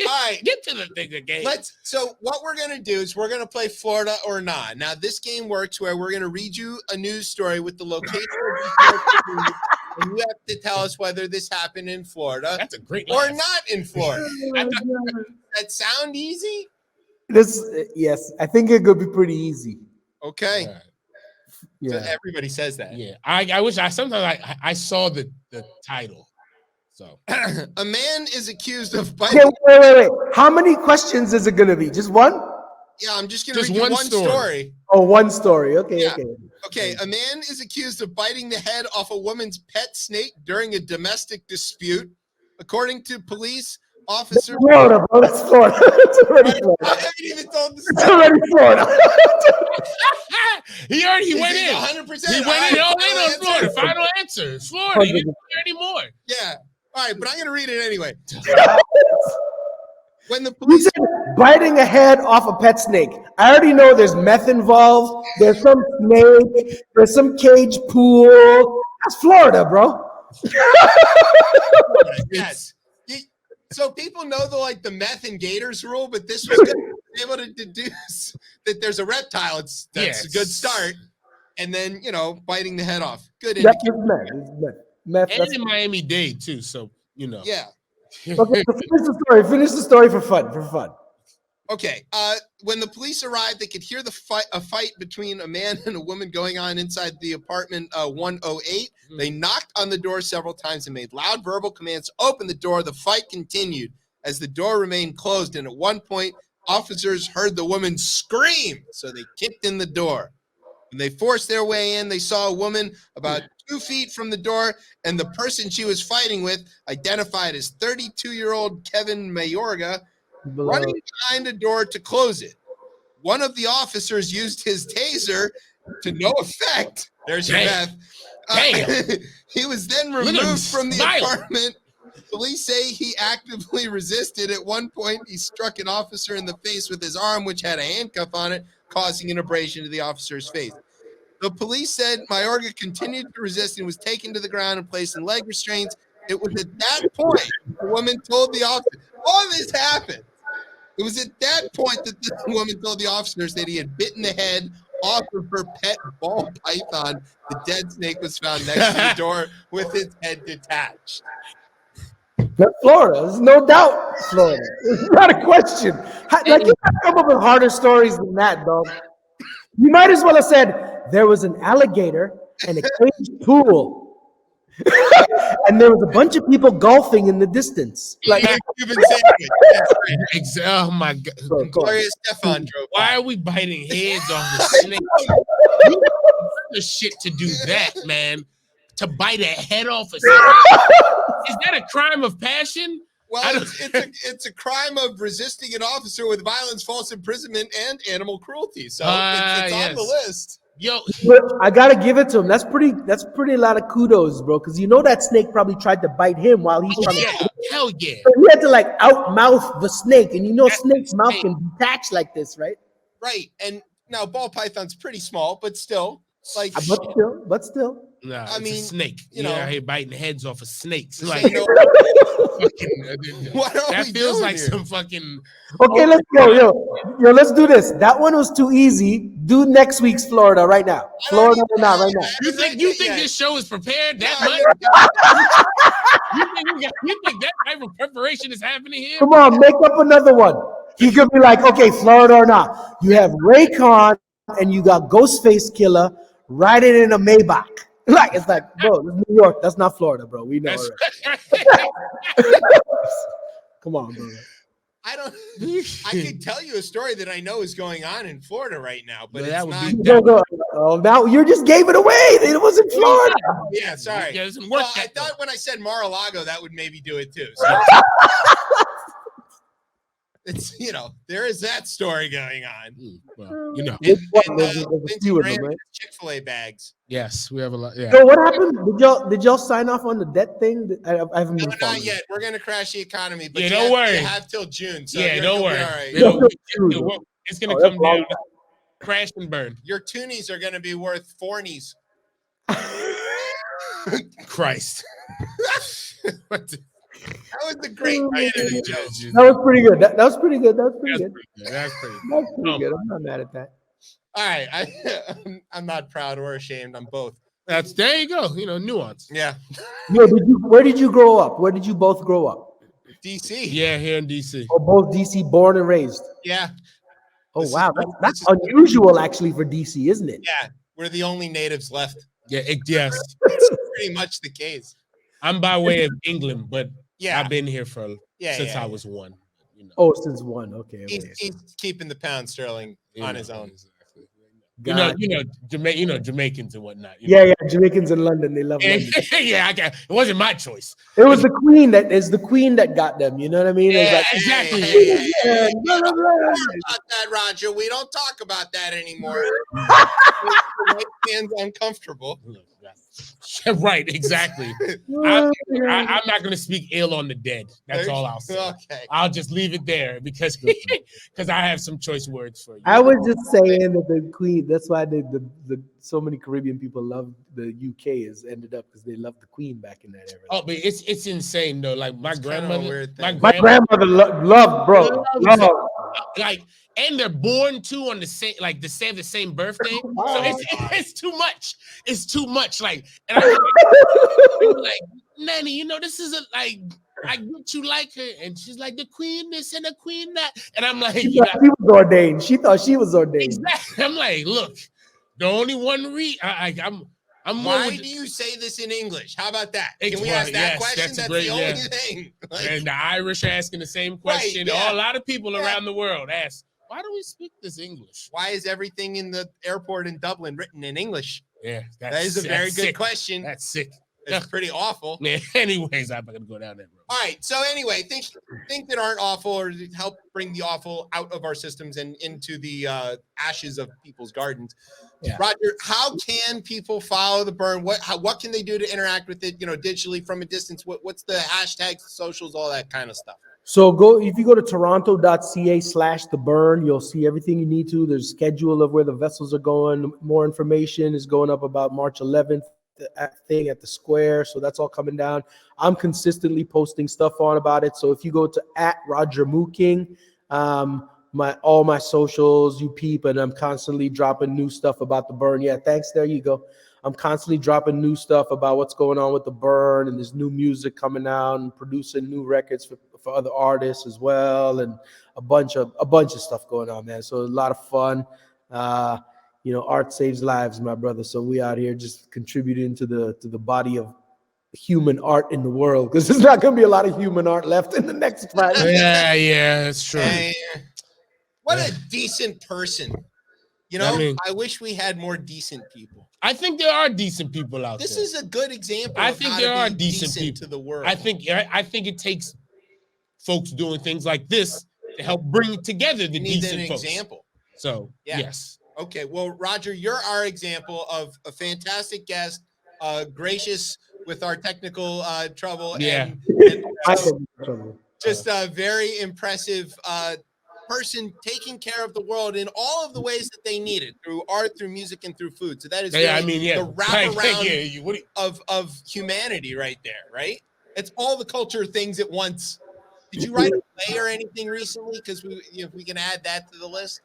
right. get to the thing again. So what we're gonna do is we're gonna play Florida or not. Now this game works where we're gonna read you a news story with the location of the news, and you have to tell us whether this happened in Florida That's a great or laugh. not in Florida. That sound easy? Yes, I think it could be pretty easy. Okay. Yeah. Yeah. So everybody says that. Yeah, I wish I sometimes I saw the title. So A man is accused of Okay, biting. wait. How many questions is it gonna be? Just one? Yeah, I'm just gonna Just read you one one story. story. Oh, one story. Okay, Yeah. okay. Okay, a man is accused of biting the head off a woman's pet snake during a domestic dispute. According to police That's officers, Florida, bro. That's Florida. That's already I Florida. haven't even told the That's story. already Florida. he already Is went he in. 100%? He went in all in Final on answer? Florida. Final answer. It's Florida. He didn't hear anymore. Yeah. All right, but I'm gonna read it anyway. When the You police said biting a head off a pet snake. I already know there's meth involved. There's some snake. There's some cage pool. That's Florida, bro. yes. So people know the meth and gators rule, but this was good. Able to deduce that there's a reptile. That's Yes. a good start. And then biting the head off. Good That's indicator. meth. It's meth. Meth. And That's in Miami-Dade too. So Yeah. okay. So finish the story. Finish the story for fun. Okay. When the police arrived, they could hear a fight between a man and a woman going on inside the apartment 108. They knocked on the door several times and made loud verbal commands to open the door. The fight continued as the door remained closed, and at one point, officers heard the woman scream, so they kicked in the door. When they forced their way in, they saw a woman about 2 feet from the door, and the person she was fighting with, identified as 32-year-old Kevin Mayorga, running behind a door to close it. One of the officers used his taser to no effect. There's your meth. He was then removed from the apartment. Police say he actively resisted. At one point, he struck an officer in the face with his arm, which had a handcuff on it, causing an abrasion to the officer's face. The police said Mayorga continued to resist and was taken to the ground and placed in leg restraints. It was at that point the woman told the officer, all this happened. It was at that point that the woman told the officers that he had bitten the head off of her pet ball python. The dead snake was found next to the door with its head detached. That's Florida. There's no doubt Florida. It's not a question. You can't come up with harder stories than that, dog. You might as well have said there was an alligator and a caged pool. And there was a bunch of people golfing in the distance. Like you've been saying it. Yeah. Oh my God. Gloria Stefan drove. Why are we biting heads off the snake? The shit to do that, man. To bite a head off a snake. Is that a crime of passion? Well, it's a crime of resisting an officer with violence, false imprisonment, and animal cruelty. So it's on the list. Yo, I gotta give it to him. That's pretty a lot of kudos, bro. Because that snake probably tried to bite him while he's trying to. Hell yeah. So he had to out-mouth the snake, and snake's mouth can detach like this, right? Right. And now ball python's pretty small, but still, but still. Nah, I mean, a snake. You know, out here biting heads off of snakes. Like, fucking, that feels like some fucking. Okay, let's go, yo. Let's do this. That one was too easy. Do next week's Florida right now. Florida or not right now. You think this show is prepared that much? You think that type of preparation is happening here? Come on, make up another one. He could be like, okay, Florida or not. You have Raycon and you got Ghostface Killer riding in a Maybach. It's like, bro, this is New York. That's not Florida, bro. We know. Right. Come on, bro. I don't. I could tell you a story that I know is going on in Florida right now, but That it's would not. be Oh, now you just gave it away. It was in Florida. Yeah, sorry. Yeah, it doesn't work Well, I that way. thought when I said Mar-a-Lago, that would maybe do it too. So it's there is that story going on. Well, Which one? And There's a Lindsey few of Graham them, right? has Chick-fil-A bags. yes, we have a lot. Yeah. So what happened? Did y'all sign off on the debt thing? I haven't No, been following. not yet. We're gonna crash the economy, but Yeah, you don't have, worry. You have till June. So Yeah, you'll don't be worry. all right. It's gonna that's come down, long. crash and burn. Your toonies are gonna be worth fornies. Christ. That was a great vanity joke. That was pretty good. That was pretty good. That was pretty good. That's pretty good. That's pretty good. I'm not mad at that. All right, I'm not proud or ashamed. I'm both. There you go. Nuance. Yeah. Yo, where did you grow up? Where did you both grow up? DC. Yeah, here in DC. Or both DC, born and raised? Yeah. Oh, This wow. is- That's unusual, actually, for DC, isn't it? Yeah. We're the only natives left. Yeah, yes. It's pretty much the case. I'm by way of England, but Yeah. I've been here since I yeah. was one. Oh, since one. Okay. He's keeping the pound sterling on his own. Exactly. God. Jamaicans and whatnot. Yeah. Jamaicans in London, they love London. Yeah, it wasn't my choice. It was the queen that got them. You know what I mean? It was like, exactly. yeah, blah, blah, blah. About that, Roger. We don't talk about that anymore. White man's uncomfortable. Right, exactly. I'm not going to speak ill on the dead. That's all I'll say. Okay. I'll just leave it there because I have some choice words for you. I was just saying that the queen. That's why the so many Caribbean people love the UK has ended up because they love the queen back in that era. Oh, but it's insane though. Like my grandmother, my grandmother loved, bro. Loved. Like, and they're born too on the same, like the same birthday. So it's too much. It's too much. Like, and I'm like, Nanny, this is I get you like her, and she's like the queen this and the queen that, and I'm like, she was ordained. She thought she was ordained. Exactly. I'm like, look, the only one I'm Why do you say this in English? How about that? Can we ask that question? That's great, the only thing. And the Irish are asking the same question. Right, yeah. A lot of people around the world ask, why do we speak this English? Why is everything in the airport in Dublin written in English? Yeah, that is a very good question. That's sick. It's pretty awful. Yeah, anyways, I'm gonna go down that road. All right. So anyway, think that aren't awful, or help bring the awful out of our systems and into the ashes of people's gardens. Yeah. Roger, how can people follow the burn? What can they do to interact with it? Digitally from a distance. What's the hashtags, socials, all that kind of stuff? So if you go to toronto.ca/theburn, you'll see everything you need to. There's a schedule of where the vessels are going. More information is going up about March 11th. Thing at the square, so that's all coming down. I'm consistently posting stuff on about it. So if you go to @RogerMooking, all my socials, you peep, and I'm constantly dropping new stuff about the burn. Yeah, thanks. There you go. I'm constantly dropping new stuff about what's going on with the burn, and there's new music coming out and producing new records for other artists as well, and a bunch of stuff going on, man. So a lot of fun. Art saves lives, my brother. So we out here just contributing to the body of human art in the world, because there's not going to be a lot of human art left in the next 5 years. Yeah, that's true. What a decent person. I wish we had more decent people. I think there are decent people out there. This is a good example. I think there are decent people to the world. I think it takes folks doing things like this to help bring together the decent folks. Example. So yes. Okay, well, Roger, you're our example of a fantastic guest, gracious with our technical trouble, and just a very impressive person taking care of the world in all of the ways that they need it, through art, through music, and through food. So that is the wraparound of humanity right there, right? It's all the culture things at once. Did you write a play or anything recently? Because if we can add that to the list.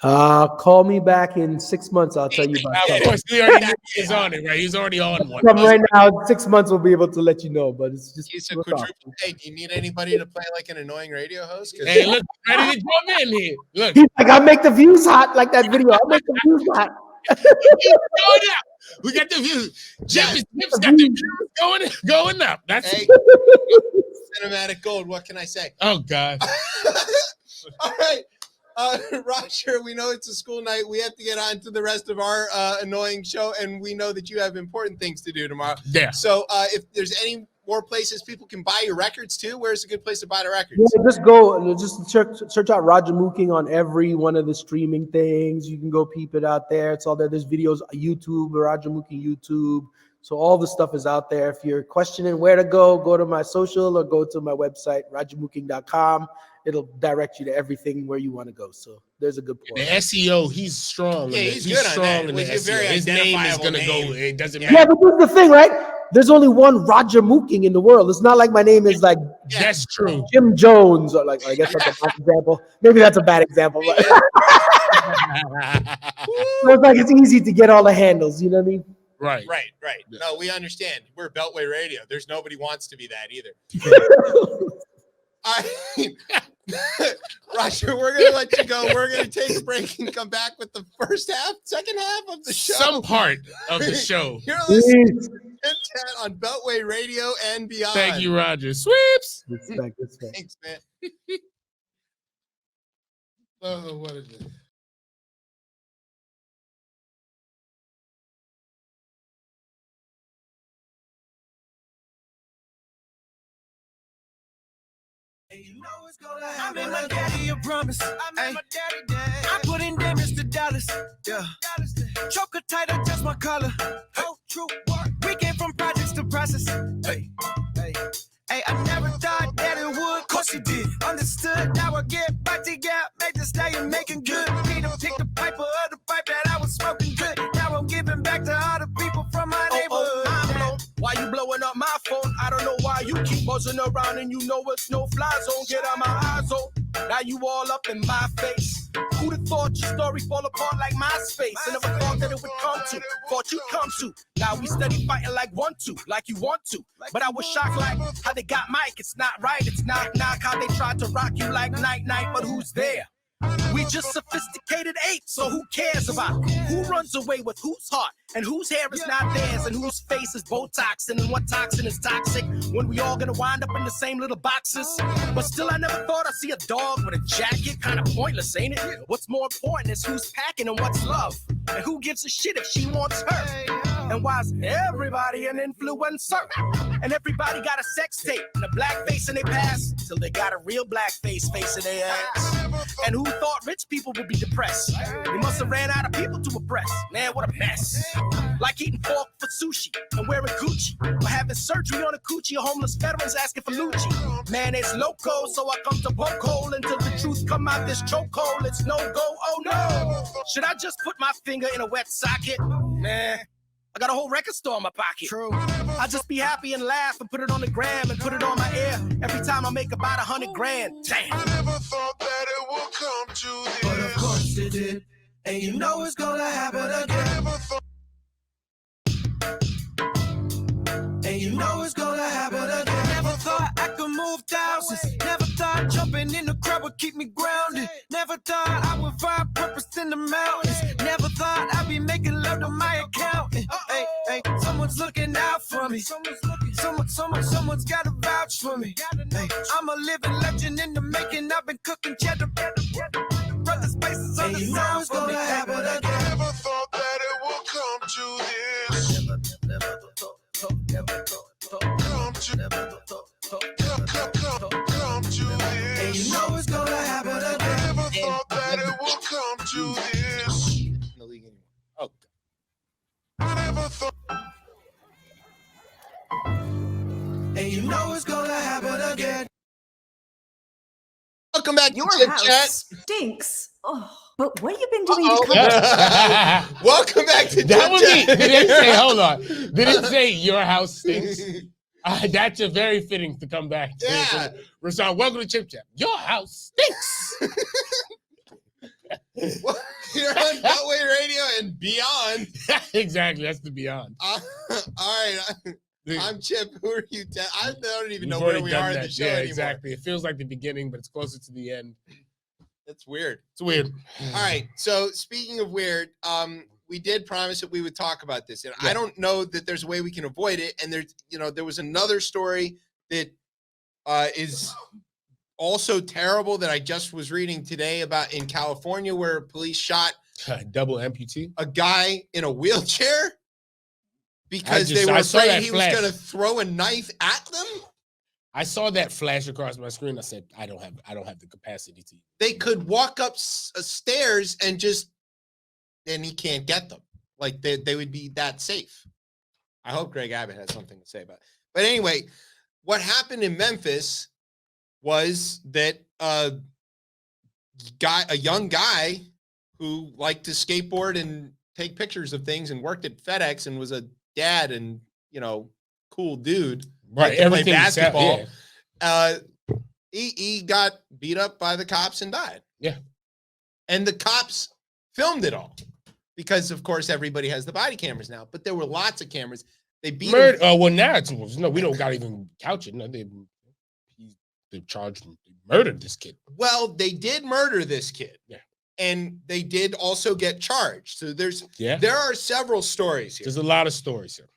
Call me back in 6 months. I'll tell you about that. Of course, we already know he's on it, right? He's already on one. Right now, 6 months we'll be able to let you know, but it's just. He's a quadruple. Hey, do you need anybody to play like an annoying radio host? Hey, look, ready to jump in here. Look, he's like, I'll make the views hot, like that video. I'll make the views hot. Going up. We got the views. Jim's got the views going up. That's cinematic gold. What can I say? Oh God. All right. Roger, we know it's a school night. We have to get on to the rest of our annoying show, and we know that you have important things to do tomorrow. Yeah. So if there's any more places people can buy your records too, where's a good place to buy the records? Yeah, just search out Roger Mooking on every one of the streaming things. You can go peep it out there. It's all there. There's videos, YouTube, Roger Mooking YouTube. So all the stuff is out there. If you're questioning where to go to my social or go to my website, rogermooking.com. It'll direct you to everything where you want to go. So there's a good point. The SEO, he's strong. Yeah, he's good strong on that. in the With your SEO. very His name is going to identifiable go. name. It doesn't Yeah, matter. but that's the thing, right? There's only one Roger Mooking in the world. It's not like my name is like That's true. Jim Jones, or like, I guess that's a bad example. Maybe that's a bad example. But so it's like it's easy to get all the handles. You know what I mean? Right. No, we understand. We're Beltway Radio. There's nobody wants to be that either. All right. Roger, we're going to let you go. We're going to take a break and come back with the second half of the show. Some part of the show. You're listening to Chip Chat on Beltway Radio and beyond. Thank you, Roger. Sweeps. Respect. Thanks, man. Oh, what is it? You know it's gonna happen. I made my daddy a promise. I put in them Mr. Dallas. Yeah. Choke her tight, adjust my color. Oh, true work. We came from projects to process. Hey. I never thought that it would. Course you did. Understood. Now I get back to gap. Make the stallion making good. Need to pick the pipe of the pipe that I was smoking good. Now I'm giving back to all the people from my neighborhood. I'm blown. Why you blowing up my phone? I don't know why you keep buzzing around and you know it's no fly zone. Get out my eyes on. Now you all up in my face. Who'd have thought your story fall apart like MySpace? I never thought that it would come to. Thought you'd come to. Now we steady fighting like one, two, like you want to. But I was shocked like how they got Mike. It's not right. It's knock. How they tried to rock you like night. But who's there? We just sophisticated apes, so who cares about who runs away with whose heart and whose hair is not theirs and whose face is Botoxin and what toxin is toxic when we all gonna wind up in the same little boxes. But still, I never thought I'd see a dog with a jacket. Kind of pointless, ain't it? What's more important is who's packing and what's love and who gives a shit if she wants her. And why's everybody an influencer? And everybody got a sex tape and a black face in their past till they got a real black face in their ass. And who thought rich people would be depressed? They must have ran out of people to oppress. Man, what a mess. Like eating pork for sushi and wearing Gucci. Or having surgery on a coochie or homeless veterans asking for Lucci. Man, it's loco, so I come to poke hole until the truth come out this chokehold. It's no go, oh no. Should I just put my finger in a wet socket? Nah. I got a whole record store in my pocket. True. I just be happy and laugh and put it on the gram and put it on my ear. Every time I make about 100 grand. Damn. I never thought that it would come to this. But of course it did. And you know it's gonna happen again. And you know it's gonna happen again. Never thought I could move thousands. Never thought jumping in the crowd would keep me grounded. Never thought I would find purpose in the mountains. Never thought I'd be making love to my accountant. Hey, someone's looking out for me. Someone's gotta vouch for me. Hey, I'm a living legend in the making. I've been cooking cheddar. Brothers, faces on the sound. It's gonna happen again. I never thought that it would come to this. Never thought. Come to this. And you know it's gonna happen again. I never thought that it would come to this. In the league anymore. Oh, I never thought. And you know it's gonna happen again. welcome back Your to Chip house Chat. stinks. Oh, but what have you been doing to cover it? Welcome back to That Chip would be. Chat. Did it say? Hold on. Did it say your house stinks? That's a very fitting to come back to. Yeah. Rashawn, welcome to Chip Chat. Your house stinks. Well, you're on Beltway Radio and beyond. Exactly. That's the beyond. All right. I'm Chip. Who are you? I don't even know We've where already we done are in that. the show Yeah, anymore. exactly. It feels like the beginning, but it's closer to the end. That's weird. It's weird. All right. So speaking of weird, we did promise that we would talk about this, and Yeah. I don't know that there's a way we can avoid it. And there's, there was another story that is also terrible that I just was reading today about in California, where police shot Double amputee. a guy in a wheelchair because they were I saw afraid that he was flash. going to throw a knife at them. I saw that flash across my screen. I said, I don't have the capacity to. They could walk up stairs and he can't get them. Like they would be that safe. I hope Greg Abbott has something to say about it. But anyway, what happened in Memphis was that a young guy who liked to skateboard and take pictures of things and worked at FedEx and was a dad and, cool dude. Right. To play Everything basketball. Yeah. He got beat up by the cops and died. Yeah. And the cops filmed it all because, of course, everybody has the body cameras now. But there were lots of cameras. They beat him. Well, now it's no. We don't got to even couch it. No, they charged him. They murdered this kid. Well, they did murder this kid. Yeah. And they did also get charged. So there are several stories here. There's a lot of stories here.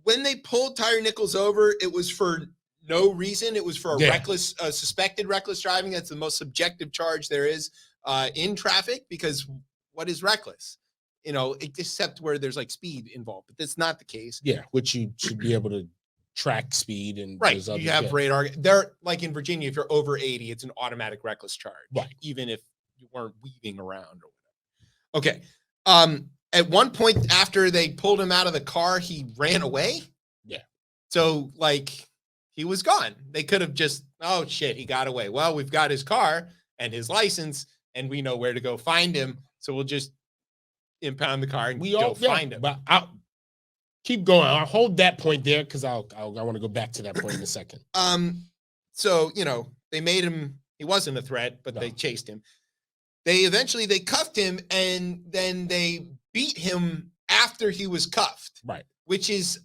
When they pulled Tyre Nichols over, it was for no reason. It was for a suspected reckless driving. That's the most subjective charge there is in traffic, because what is reckless? Except where there's like speed involved, but that's not the case. Yeah, which you should be able to track speed and right. You have radar. They're like in Virginia, if you're over 80, it's an automatic reckless charge, right? Even if you weren't weaving around or whatever. Okay. At one point after they pulled him out of the car, he ran away. Yeah. So he was gone. They could have just, oh shit, he got away. Well, we've got his car and his license and we know where to go find him. So we'll just impound the car and find him. But I'll keep going. I'll hold that point there because I want to go back to that point in a second. So, they made him, he wasn't a threat, but they chased him. They cuffed him and then they beat him after he was cuffed. Right. Which is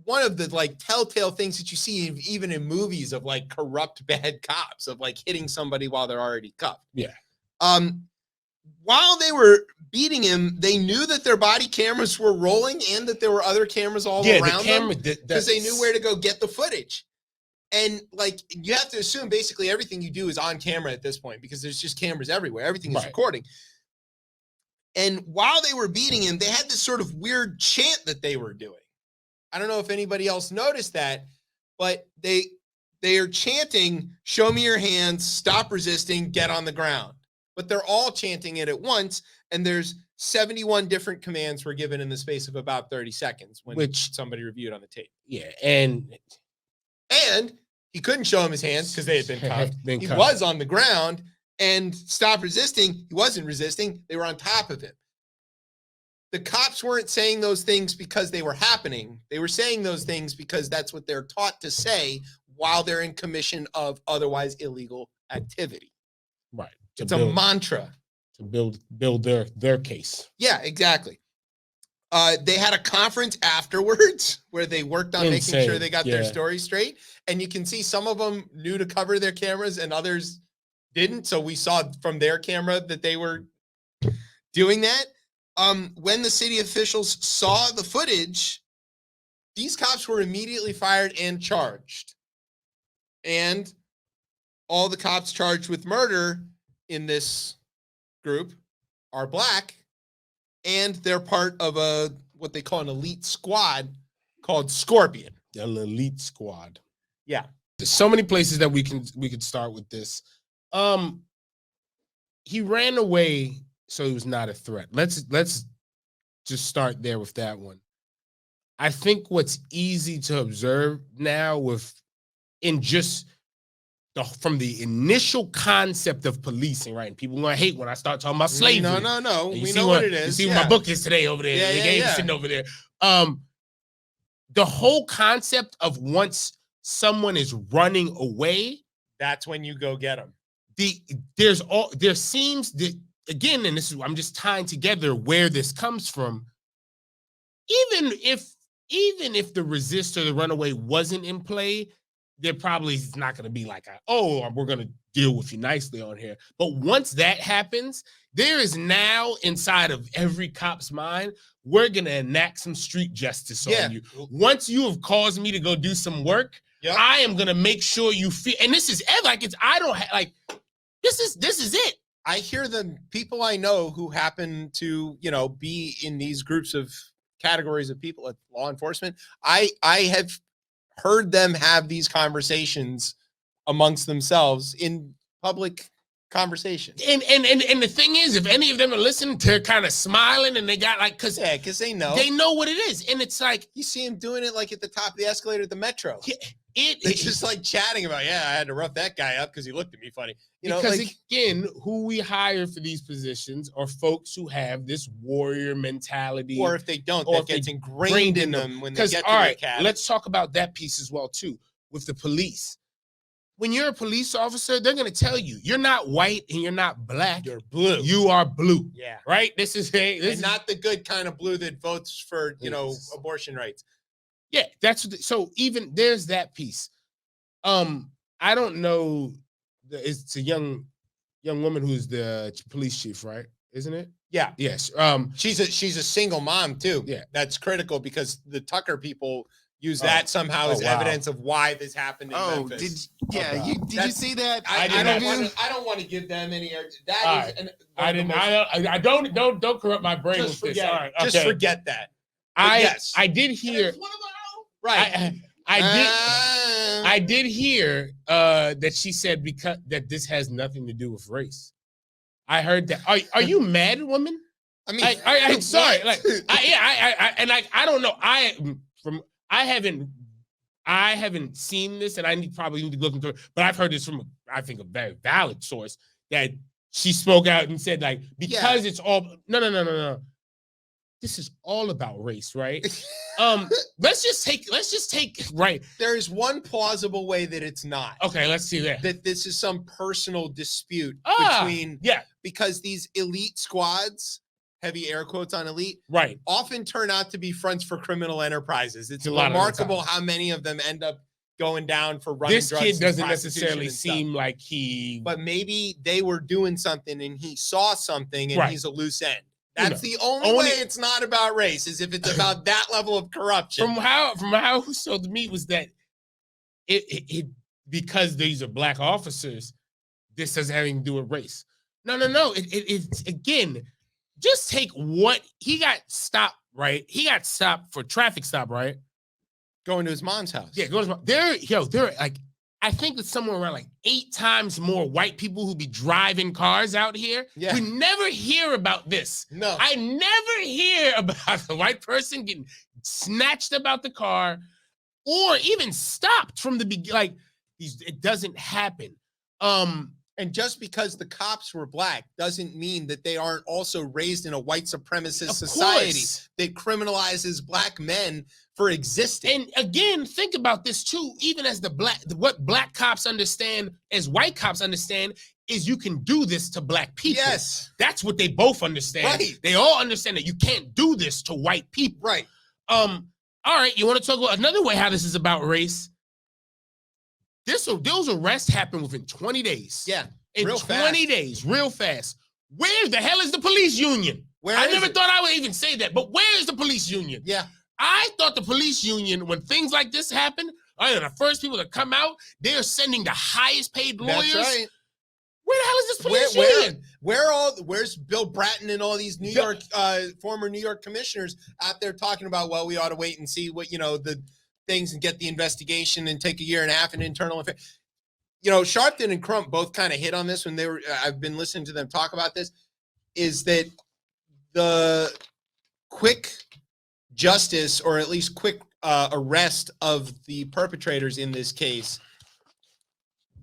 one of the telltale things that you see even in movies of corrupt bad cops of hitting somebody while they're already cuffed. Yeah. While they were beating him, they knew that their body cameras were rolling and that there were other cameras all around them because they knew where to go get the footage. And you have to assume basically everything you do is on camera at this point because there's just cameras everywhere. Everything is recording. And while they were beating him, they had this sort of weird chant that they were doing. I don't know if anybody else noticed that, but they are chanting, "Show me your hands, stop resisting, get on the ground." But they're all chanting it at once. And there's 71 different commands were given in the space of about 30 seconds which somebody reviewed on the tape. Yeah. And he couldn't show him his hands because they had been cuffed. He was on the ground and stop resisting. He wasn't resisting. They were on top of him. The cops weren't saying those things because they were happening. They were saying those things because that's what they're taught to say while they're in commission of otherwise illegal activity. Right. It's a mantra. To build their case. Yeah, exactly. They had a conference afterwards where they worked on making sure they got their story straight. And you can see some of them knew to cover their cameras and others didn't. So we saw from their camera that they were doing that. When the city officials saw the footage, these cops were immediately fired and charged. And all the cops charged with murder in this group are black. And they're part of what they call an elite squad called Scorpion. An elite squad. Yeah. There's so many places that we could start with this. He ran away, so he was not a threat. Let's just start there with that one. I think what's easy to observe now from the initial concept of policing, right? And people are gonna hate when I start talking about slavery. No. We know what it is. You see what my book is today over there. Yeah. Sitting over there. The whole concept of once someone is running away, that's when you go get them. There seems that, again, and this is, I'm just tying together where this comes from. Even if the resist or the runaway wasn't in play, there probably is not going to be like, we're going to deal with you nicely on here. But once that happens, there is now inside of every cop's mind, we're going to enact some street justice on you. Once you have caused me to go do some work, I am going to make sure you feel, and this is like, this is it. I hear the people I know who happen to, be in these groups of categories of people at law enforcement. I have heard them have these conversations amongst themselves in public conversation. And the thing is, if any of them are listening, they're kind of smiling and they got like, because they know what it is. And it's like, you see them doing it like at the top of the escalator at the metro. It's just like chatting about, I had to rough that guy up because he looked at me funny. Because again, who we hire for these positions are folks who have this warrior mentality. Or if they don't, that gets ingrained in them when they get to the academy. Let's talk about that piece as well, too, with the police. When you're a police officer, they're going to tell you, you're not white and you're not black. You're blue. You are blue. Yeah. Right? This is not the good kind of blue that votes for, abortion rights. Yeah, so even there's that piece. I don't know. It's a young woman who's the police chief, right? Isn't it? Yeah. Yes. She's a single mom too. Yeah. That's critical because the Tucker people use that somehow as evidence of why this happened in Memphis. Did you see that? I don't want to give them any. I don't corrupt my brain with this. All right, just forget that. I did hear. Right. I did hear that she said that this has nothing to do with race. I heard that. Are you mad, woman? I mean, I'm sorry. I don't know. I haven't seen this, and I probably need to look into it. But I've heard this from I think a very valid source that she spoke out and said because it's all no. This is all about race, right? Let's just take right. There is one plausible way that it's not. Okay, let's see that. That this is some personal dispute between because these elite squads, heavy air quotes on elite, right, often turn out to be fronts for criminal enterprises. It's remarkable how many of them end up going down for running drugs. This kid doesn't necessarily seem like but maybe they were doing something and he saw something and he's a loose end. That's the only way it's not about race, is if it's about that level of corruption. From how who sold me was that it because these are black officers, this doesn't have anything to do with race. No. It's again, just take what he got stopped, right? He got stopped for traffic stop, right? Going to his mom's house. Yeah, going to his mom. They're like, I think it's somewhere around like 8 times more white people who be driving cars out here. Yeah. We never hear about this. No. I never hear about the white person getting snatched about the car or even stopped from the beginning. Like, it doesn't happen. And just because the cops were black doesn't mean that they aren't also raised in a white supremacist society that criminalizes black men for existing. And again, think about this too. Even as what black cops understand, as white cops understand, is you can do this to black people. Yes. That's what they both understand. Right. They all understand that you can't do this to white people. Right. All right, you want to talk about another way how this is about race? Those arrests happen within 20 days. Yeah. In 20 days, real fast. Where the hell is the police union? I never thought I would even say that, but where is the police union? Yeah. I thought the police union, when things like this happen, are the first people to come out. They're sending the highest paid lawyers. That's right. Where the hell is this police union? Where's Bill Bratton and all these New York former New York commissioners out there talking about, well, we ought to wait and see what, the things and get the investigation and take a year and a half in internal affairs. Sharpton and Crump both kind of hit on this when they were, I've been listening to them talk about this, is that the quick justice, or at least quick arrest of the perpetrators in this case,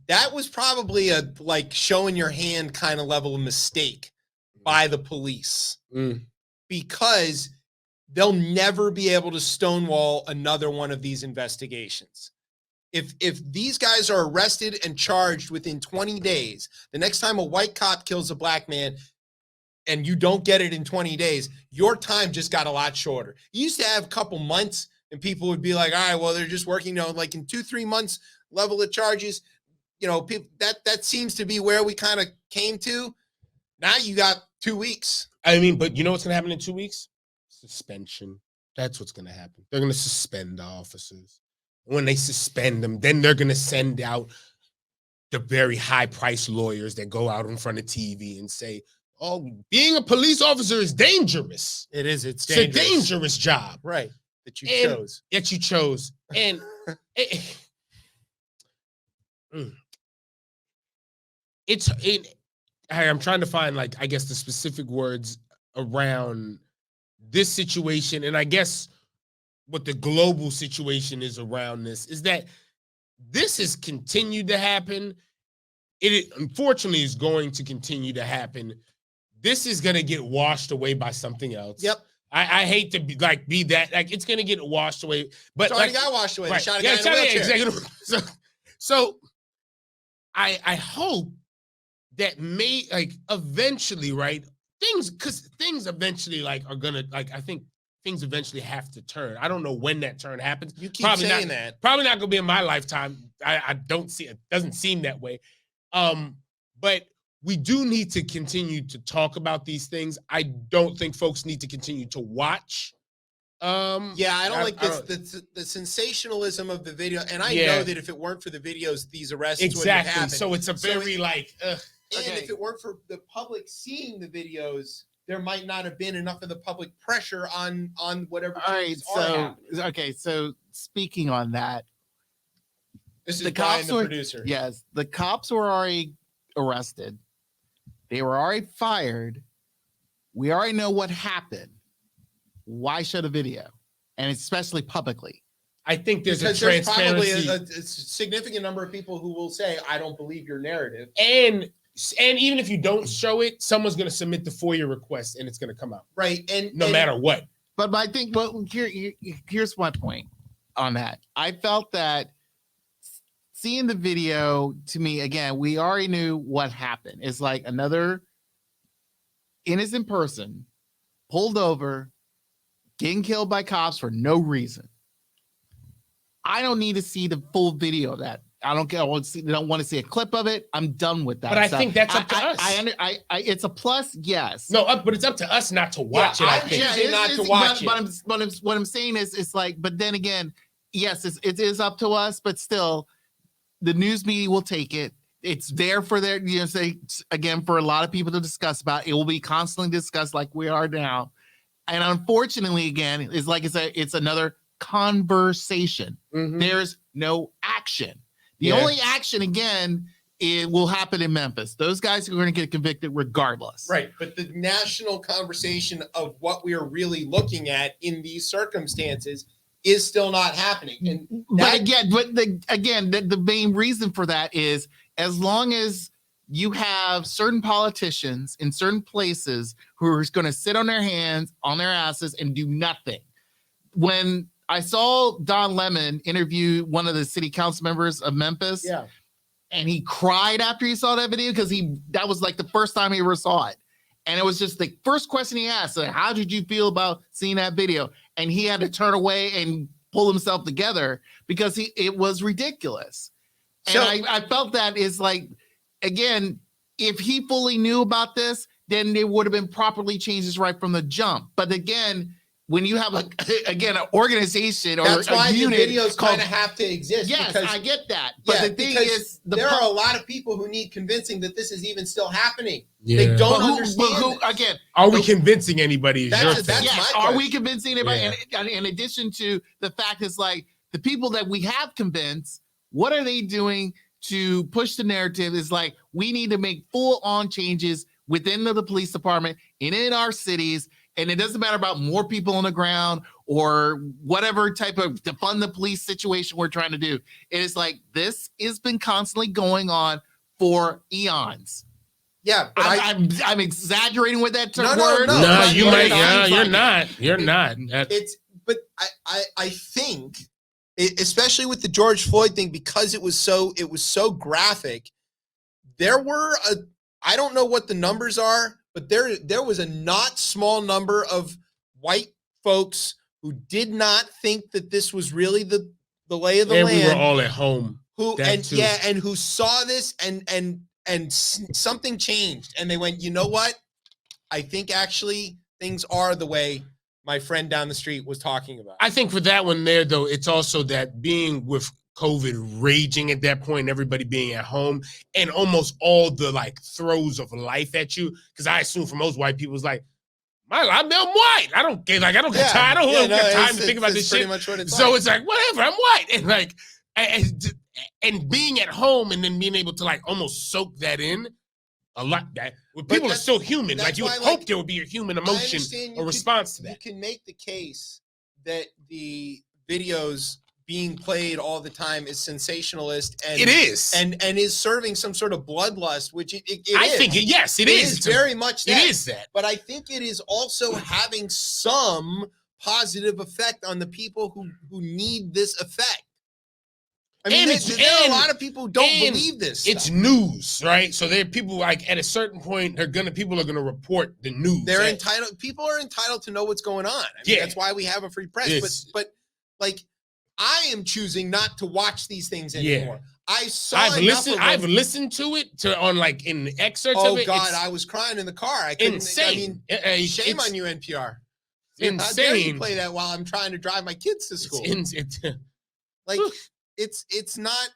that was probably a showing your hand kind of level of mistake by the police, because they'll never be able to stonewall another one of these investigations. If these guys are arrested and charged within 20 days, the next time a white cop kills a black man and you don't get it in 20 days, your time just got a lot shorter. You used to have a couple months and people would be like, all right, well, they're just working, like in 2-3 months level of charges. People that seems to be where we kind of came to. Now you got 2 weeks. I mean, but you know what's going to happen in 2 weeks? Suspension. That's what's going to happen. They're going to suspend the officers. When they suspend them, then they're going to send out the very high-priced lawyers that go out in front of TV and say, oh, being a police officer is dangerous. It is. It's dangerous. It's a dangerous job. Right. That you chose. And I'm trying to find, like, I guess the specific words around this situation. And I guess what the global situation is around this is that this has continued to happen. It unfortunately is going to continue to happen. This is going to get washed away by something else. Yep. I hate to be that, like, it's going to get washed away. But it's already got washed away. Right. They shot a guy in a wheelchair. Exactly. So I hope that eventually, right, things eventually, like, are going to, like, I think things eventually have to turn. I don't know when that turn happens. You keep saying that. Probably not going to be in my lifetime. I don't see it. Doesn't seem that way. But we do need to continue to talk about these things. I don't think folks need to continue to watch. I don't like the sensationalism of the video. And I know that if it weren't for the videos, these arrests wouldn't have happened. So it's a very if it weren't for the public seeing the videos, there might not have been enough of the public pressure on whatever. All right. So speaking on that, this is Brian, the producer. Yes, the cops were already arrested. They were already fired. We already know what happened. Why show the video? And especially publicly. I think there's because a transparency. There's probably a significant number of people who will say, I don't believe your narrative. And even if you don't show it, someone's going to submit the FOIA request and it's going to come out. Right. And no matter what. But I think, here's my point on that. I felt that seeing the video, to me, again, we already knew what happened. It's like another innocent person pulled over, getting killed by cops for no reason. I don't need to see the full video of that. I don't care. Don't want to see a clip of it. I'm done with that. But I think that's up to us. It's a plus, yes. No, but it's up to us not to watch it. I think not to watch it. But what I'm saying is, it's like. But then again, yes, it is up to us. But still, the news media will take it. It's there for their, again, for a lot of people to discuss about. It will be constantly discussed like we are now. And unfortunately, again, it's another conversation. Mm-hmm. There's no action. The only action, again, it will happen in Memphis. Those guys are going to get convicted regardless. Right. But the national conversation of what we are really looking at in these circumstances is still not happening. And the main reason for that is, as long as you have certain politicians in certain places who are going to sit on their hands, on their asses, and do nothing. When I saw Don Lemon interview one of the city council members of Memphis, and he cried after he saw that video because that was like the first time he ever saw it. And it was just the first question he asked, like, how did you feel about seeing that video? And he had to turn away and pull himself together because it was ridiculous. And I felt that is like, again, if he fully knew about this, then it would have been properly changed right from the jump. But again, when you have an organization or that's why a unit, the videos kind of have to exist. Yes, I get that. But the thing is, there are a lot of people who need convincing that this is even still happening. Yeah. They don't understand. Again, are we convincing anybody? Are we convincing anybody? Yeah. And in addition to the fact is, like, the people that we have convinced, what are they doing to push the narrative? Is like, we need to make full-on changes within the police department and in our cities. And it doesn't matter about more people on the ground or whatever type of defund the police situation we're trying to do. It is like, this has been constantly going on for eons. Yeah, but I'm exaggerating with that term. No, you might. Yeah, you're not. I think, especially with the George Floyd thing, because it was so graphic. There were I don't know what the numbers are, but there was a not small number of white folks who did not think that this was really the lay of the And land. we were all at home. Who That and too. yeah, and who saw this and something changed, and they went, you know what? I think actually things are the way my friend down the street was talking about. I think for that one there, though, it's also that being with COVID raging at that point, everybody being at home, and almost all the like throes of life at you. Because I assume for most white people, it's like, I'm white. I don't get I don't get time. I don't get time to think about this shit. Much what it's So like. it's like, whatever, I'm white. And like and being at home and then being able to like almost soak that in a lot. That people are still human. Like you would hope there would be a human emotion or response to that. You can make the case that the videos being played all the time is sensationalist, and it is, and is serving some sort of bloodlust, which it I is. think it is very much that. It is that, but I think it is also having some positive effect on the people who need this effect. I mean, there are a lot of people who don't believe this. It's stuff. News, right? So there are people like at a certain point, people are gonna report the news. They're entitled. People are entitled to know what's going on. I mean, that's why we have a free press. But like, I am choosing not to watch these things anymore. I've listened to it on like in excerpts of it. Oh God, I was crying in the car. I couldn't. Insane. I mean, shame on you, NPR. Insane. How dare you play that while I'm trying to drive my kids to school? It's not.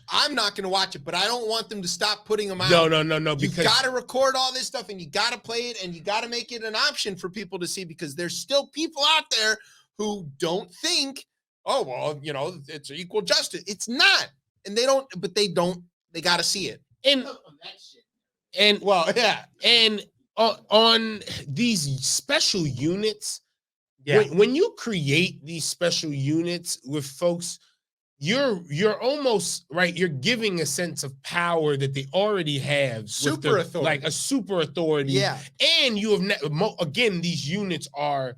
I'm not going to watch it, but I don't want them to stop putting them out. No. Because you got to record all this stuff, and you got to play it, and you got to make it an option for people to see, because there's still people out there who don't think, oh well, it's equal justice. It's not, and they don't. But they don't. They got to see it. And on these special units. Yeah. When you create these special units with folks, you're almost right. You're giving a sense of power that they already have, super authority, like a super authority. Yeah, and you have again, these units are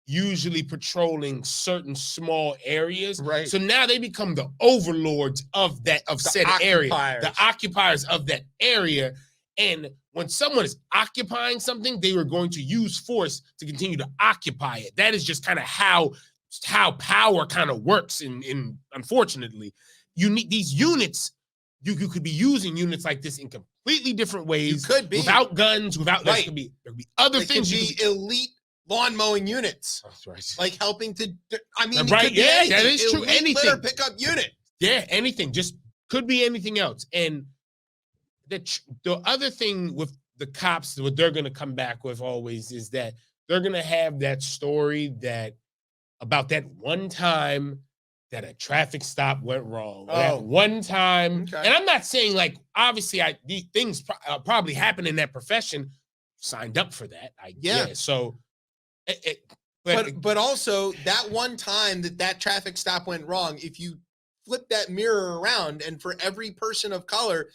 usually patrolling certain small areas, right? So now they become the overlords of said area, the occupiers of that area. And when someone is occupying something, they were going to use force to continue to occupy it. That is just kind of how power kind of works. In unfortunately, you need these units. You could be using units like this in completely different ways. You could be without guns, without there could be other things. Could be elite lawn mowing units. That's right. Like helping to. I mean, right? Could be yeah, anything. That is true. Elite Anything. Litter pickup unit. Yeah, anything. Just could be anything else. And the other thing with the cops, what they're going to come back with always is that they're going to have that story about that one time that a traffic stop went wrong. That one time. Okay. And I'm not saying like, obviously these things probably happen in that profession. Signed up for that. So, but also that one time that traffic stop went wrong, if you flip that mirror around and for every person of color,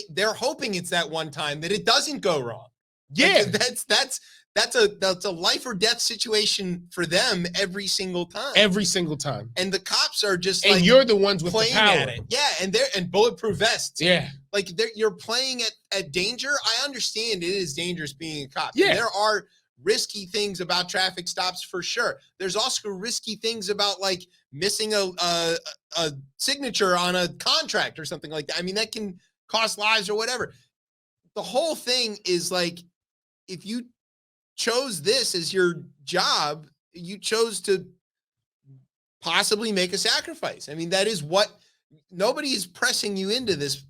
they're hoping it's that one time that it doesn't go wrong. Yeah, that's a life or death situation for them every single time. Every single time. And the cops are just and you're the ones with the power. At it. Yeah, and bulletproof vests. Yeah, like you're playing at danger. I understand it is dangerous being a cop. Yeah, and there are risky things about traffic stops for sure. There's also risky things about like missing a signature on a contract or something like that. I mean, that can cost lives or whatever. The whole thing is like, if you chose this as your job, you chose to possibly make a sacrifice. I mean, that is what nobody is pressing you into this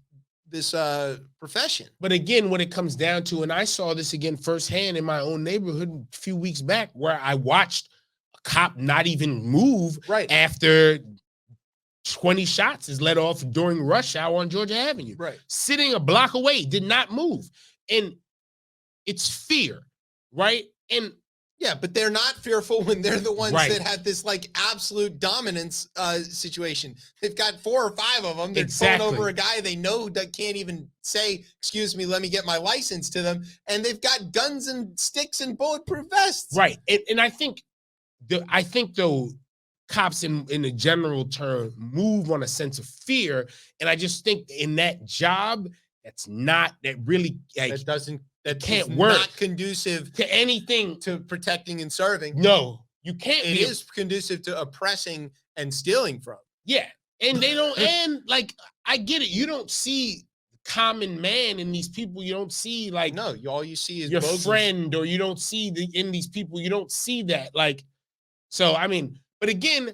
profession. But again, what it comes down to, and I saw this again firsthand in my own neighborhood a few weeks back, where I watched a cop not even move after 20 shots is let off during rush hour on Georgia Avenue. Right. Sitting a block away, did not move. And it's fear, right? And yeah, but they're not fearful when they're the ones that have this like absolute dominance situation. They've got 4 or 5 of them. They're pulling over a guy they know that can't even say, excuse me, let me get my license to them. And they've got guns and sticks and bulletproof vests. Right. And I think though, cops in a general term move on a sense of fear. And I just think in that job, that doesn't that can't is work not conducive to anything. to protecting and serving. No, you can't. It is conducive to oppressing and stealing from. Yeah, and they don't. And like, I get it. You don't see common man in these people. You don't see like No, all you see is your bogeys. friend, or you don't see in these people. You don't see that. Like, so I mean, but again,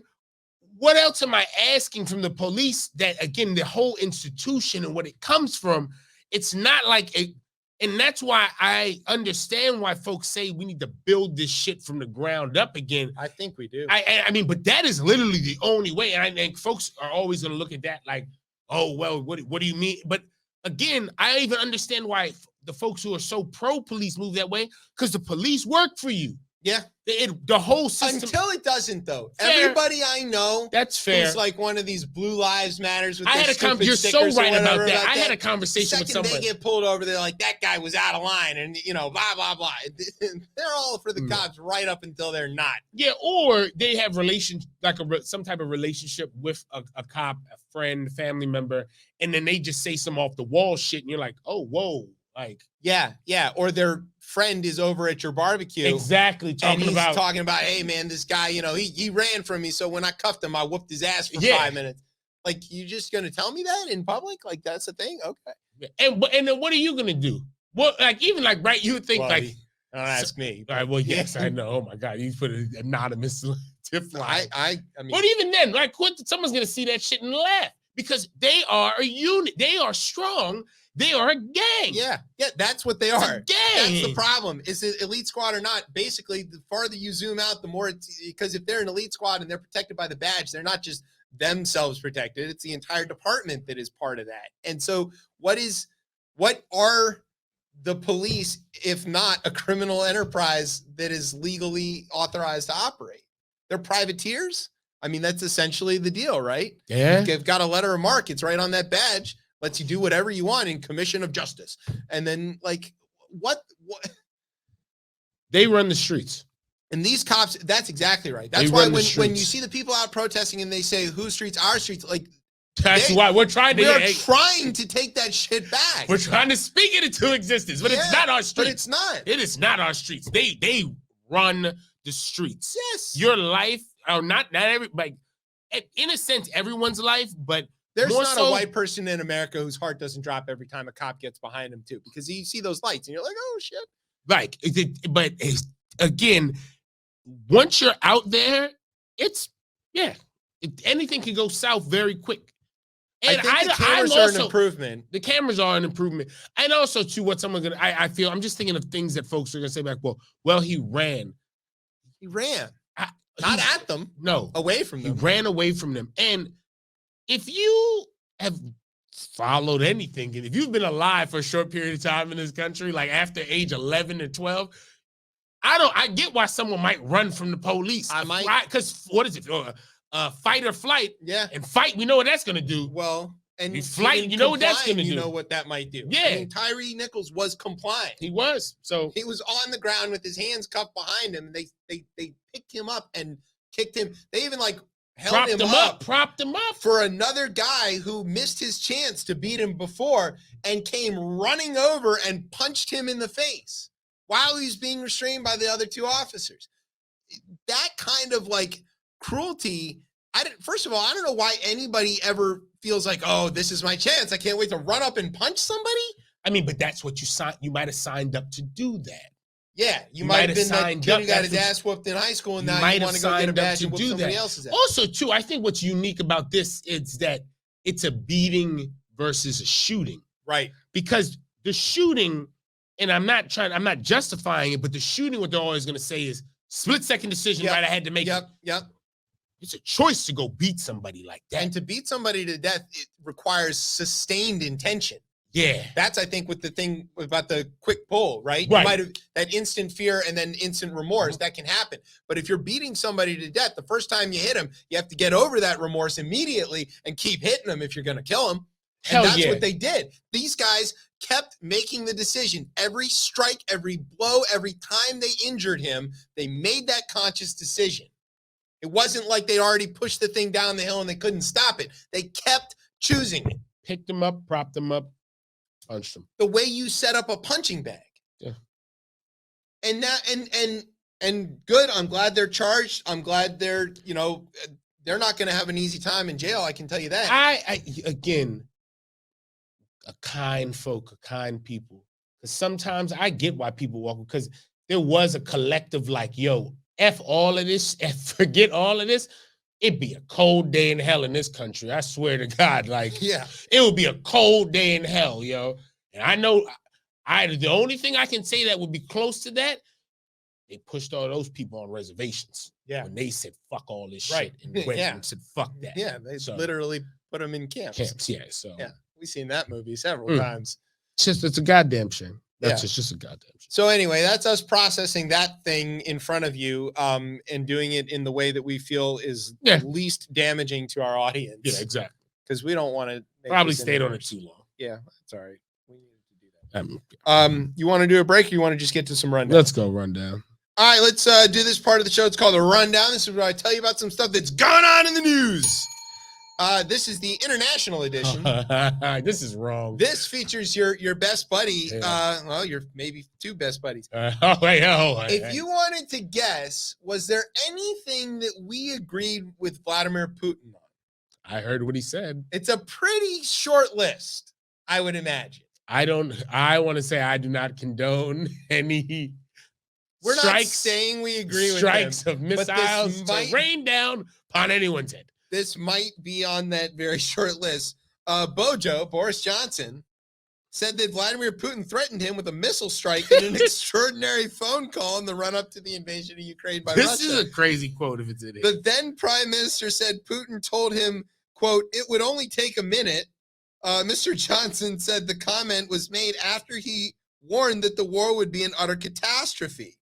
what else am I asking from the police? That again, the whole institution and what it comes from. It's not like it. And that's why I understand why folks say we need to build this shit from the ground up again. I think we do. I mean, but that is literally the only way. And I think folks are always going to look at that like, oh, well, what do you mean? But again, I even understand why the folks who are so pro-police move that way, because the police work for you. Yeah. The whole system. Until it doesn't, though. Fair. Everybody I know That's fair. who's like one of these Blue Lives Matters with I their had a stupid you're so stickers or right about whatever that. I had a conversation with the second someone. they get pulled over, they're like, that guy was out of line, and blah blah blah. They're all for the cops right up until they're not. Yeah, or they have some type of relationship with a cop, a friend, family member, and then they just say some off the wall shit, and you're like, oh, whoa, like yeah, or their friend is over at your barbecue, exactly and he's talking about, hey man, this guy, he ran from me, so when I cuffed him, I whooped his ass for 5 minutes. Like, you just gonna tell me that in public? Like, that's a thing? Okay. And then what are you gonna do? What, like, even like, right? You would think Well, like, don't ask me. all right, well, yes, I know. Oh my god, you put an anonymous tip line. I mean, but even then, like, someone's gonna see that shit and laugh, because they are a unit. They are strong. They are a gang. Yeah, that's what they are. Gang. That's the problem. Is it elite squad or not? Basically, the farther you zoom out, the more because if they're an elite squad and they're protected by the badge, they're not just themselves protected. It's the entire department that is part of that. And so what are the police if not a criminal enterprise that is legally authorized to operate? They're privateers. I mean, that's essentially the deal, right? Yeah. They've got a letter of marque. It's right on that badge. Lets you do whatever you want in commission of justice. And then, like, what? They run the streets. And these cops, that's exactly right. That's why when you see the people out protesting and they say, whose streets, our streets, like, that's why we're trying to take that shit back. We're trying to speak it into existence, but it's not our streets. But it's not. It is not our streets. They run the streets. Yes. Your life, or not everybody, in a sense, everyone's life, but there's more not so, a white person in America whose heart doesn't drop every time a cop gets behind him too, because you see those lights and you're like, oh shit. Like, again, once you're out there, anything can go south very quick. And I think the cameras are an improvement. The cameras are an improvement. And also, too, I feel, I'm just thinking of things that folks are going to say back, well, he ran. He ran. Not at them. No. Away from them. He ran away from them. And if you have followed anything, and if you've been alive for a short period of time in this country, like after age 11 or 12, I get why someone might run from the police. I might. Because what is it? Fight or flight. Yeah. And fight, we know what that's going to do. Well, and flight, you know what that's going to do. You know what that might do. Yeah. I mean, Tyree Nichols was compliant. He was. So he was on the ground with his hands cuffed behind him. They picked him up and kicked him. They even propped him up for another guy who missed his chance to beat him before and came running over and punched him in the face while he's being restrained by the other two officers. That kind of cruelty. First of all, I don't know why anybody ever feels like, oh, this is my chance. I can't wait to run up and punch somebody. I mean, but that's what you might have signed up to do that. Yeah, you might have been that kid who got his ass whooped in high school, and now you want to go get a badge and whoop somebody else's ass. Also, too, I think what's unique about this is that it's a beating versus a shooting. Right. Because the shooting, and I'm not justifying it, but the shooting, what they're always going to say is split-second decision, right? I had to make it. Yep. It's a choice to go beat somebody like that. And to beat somebody to death, it requires sustained intention. Yeah. That's, I think, with the thing about the quick pull, right? Right. You might have that instant fear and then instant remorse. That can happen. But if you're beating somebody to death, the first time you hit him, you have to get over that remorse immediately and keep hitting them if you're going to kill him. And that's what they did. These guys kept making the decision. Every strike, every blow, every time they injured him, they made that conscious decision. It wasn't like they already pushed the thing down the hill and they couldn't stop it. They kept choosing it. Picked him up, propped him up, punched him. The way you set up a punching bag. And good. I'm glad they're charged. I'm glad they're not going to have an easy time in jail. I can tell you that. I again, a kind folk, a kind people. Because sometimes I get why people walk, because there was a collective like, yo, F all of this, forget all of this. It'd be a cold day in hell in this country. I swear to God, like, Yeah, it would be a cold day in hell, yo. And I know the only thing I can say that would be close to that, they pushed all those people on reservations. Yeah. When they said, fuck all this Right. shit. And went Yeah. and said, fuck that. Yeah, they literally put them in camps. Yeah. So Yeah, we've seen that movie several times. It's a goddamn shame. That's Yeah. just a goddamn shame. So anyway, that's us processing that thing in front of you, and doing it in the way that we feel is least damaging to our audience. Yeah, exactly. Because we don't want to probably stayed on it too long. Yeah, that's all right. We needed to do that. You want to do a break, or you want to just get to some rundown? Let's go rundown. All right, let's do this part of the show. It's called the rundown. This is where I tell you about some stuff that's going on in the news. This is the international edition. This is wrong. This features your best buddy. Yeah. Well, your maybe two best buddies. If you wanted to guess, was there anything that we agreed with Vladimir Putin on? I heard what he said. It's a pretty short list, I would imagine. I want to say I do not condone any. We're not saying we agree with strikes them, of missiles to rain down upon anyone's head. This might be on that very short list. Boris Johnson, said that Vladimir Putin threatened him with a missile strike in an extraordinary phone call in the run-up to the invasion of Ukraine by Russia. This is a crazy quote if it's in here. The then prime minister said Putin told him, quote, "It would only take a minute." Mr. Johnson said the comment was made after he warned that the war would be an utter catastrophe.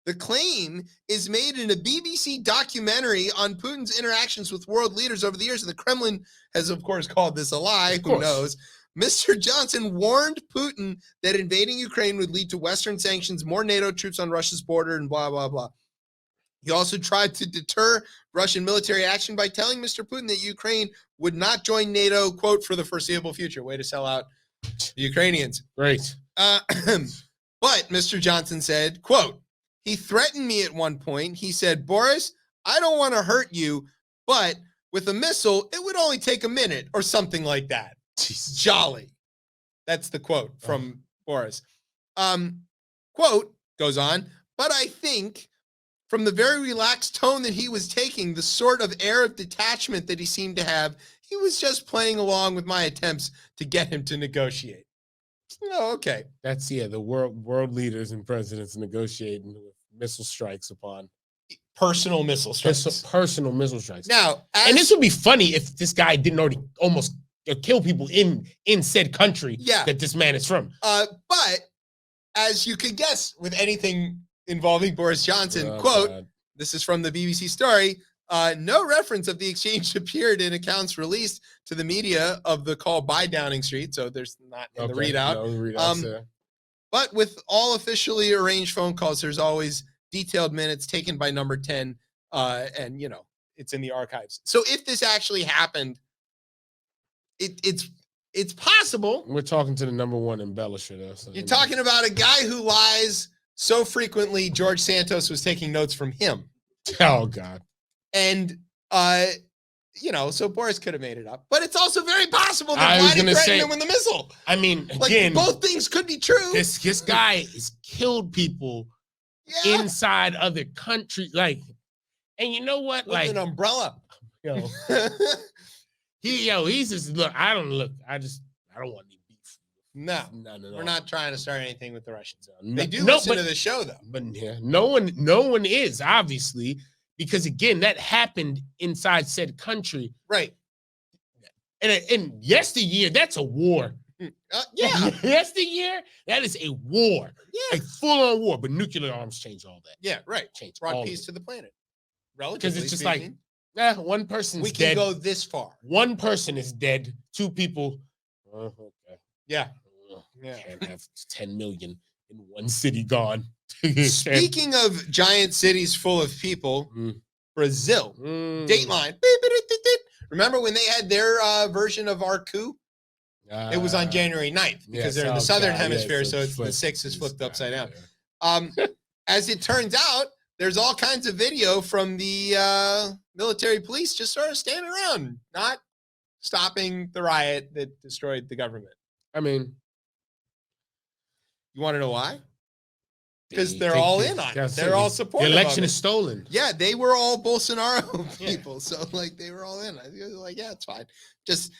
The claim is made in a BBC documentary on Putin's interactions with world leaders over the years, and the Kremlin has, of course, called this a lie. Who knows? Mr. Johnson warned Putin that invading Ukraine would lead to Western sanctions, more NATO troops on Russia's border, and blah, blah, blah. He also tried to deter Russian military action by telling Mr. Putin that Ukraine would not join NATO, quote, for the foreseeable future. Way to sell out the Ukrainians. Right. But Mr. Johnson said, quote, "He threatened me at one point. He said, Boris, I don't want to hurt you, but with a missile, it would only take a minute," or something like that. Jesus. Jolly. That's the quote from Boris. Quote goes on, "But I think from the very relaxed tone that he was taking, the sort of air of detachment that he seemed to have, he was just playing along with my attempts to get him to negotiate." Oh, okay. That's the world leaders and presidents negotiating with missile strikes upon personal missile strikes. Personal missile strikes. Now, and this would be funny if this guy didn't already almost kill people in said country that this man is from. But as you could guess with anything involving Boris Johnson, quote, God. This is from the BBC story, no reference of the exchange appeared in accounts released to the media of the call by Downing Street, so there's not in the readout. But with all officially arranged phone calls, there's always detailed minutes taken by number 10, and, it's in the archives. So if this actually happened, it's possible. We're talking to the number one embellisher, though. So you're talking about a guy who lies so frequently, George Santos was taking notes from him. Oh, God. And, so Boris could have made it up. But it's also very possible that Vladimir threatened him with the missile. I mean, again, both things could be true. This guy has killed people inside other countries. And you know what? With an umbrella. He's just, I don't want any beef. No. We're not trying to start anything with the Russians. They do listen to the show, though. But no one is, obviously, because again, that happened inside said country. Right. And yesteryear, that's a war. Yesteryear, that is a war. Yeah. A full-on war. But nuclear arms change all that. Yeah, right. Brought peace to the planet. Relatively because it's just speaking. One person's we dead. can go this far. One person is dead. Two people. Okay. Yeah. Can't have 10 million in one city gone. Speaking of giant cities full of people, Brazil, Dateline. Remember when they had their version of our coup? It was on January 9th because they're in the southern hemisphere, so it's the 6 is flipped upside down. As it turns out, there's all kinds of video from the military police just sort of standing around, not stopping the riot that destroyed the government. I mean, you want to know why? Because they they're think all they- in on it. that's They're it. all The supportive. election of it. is stolen. Yeah, they were all Bolsonaro people. So like they were all in. I was like, yeah, it's fine. Just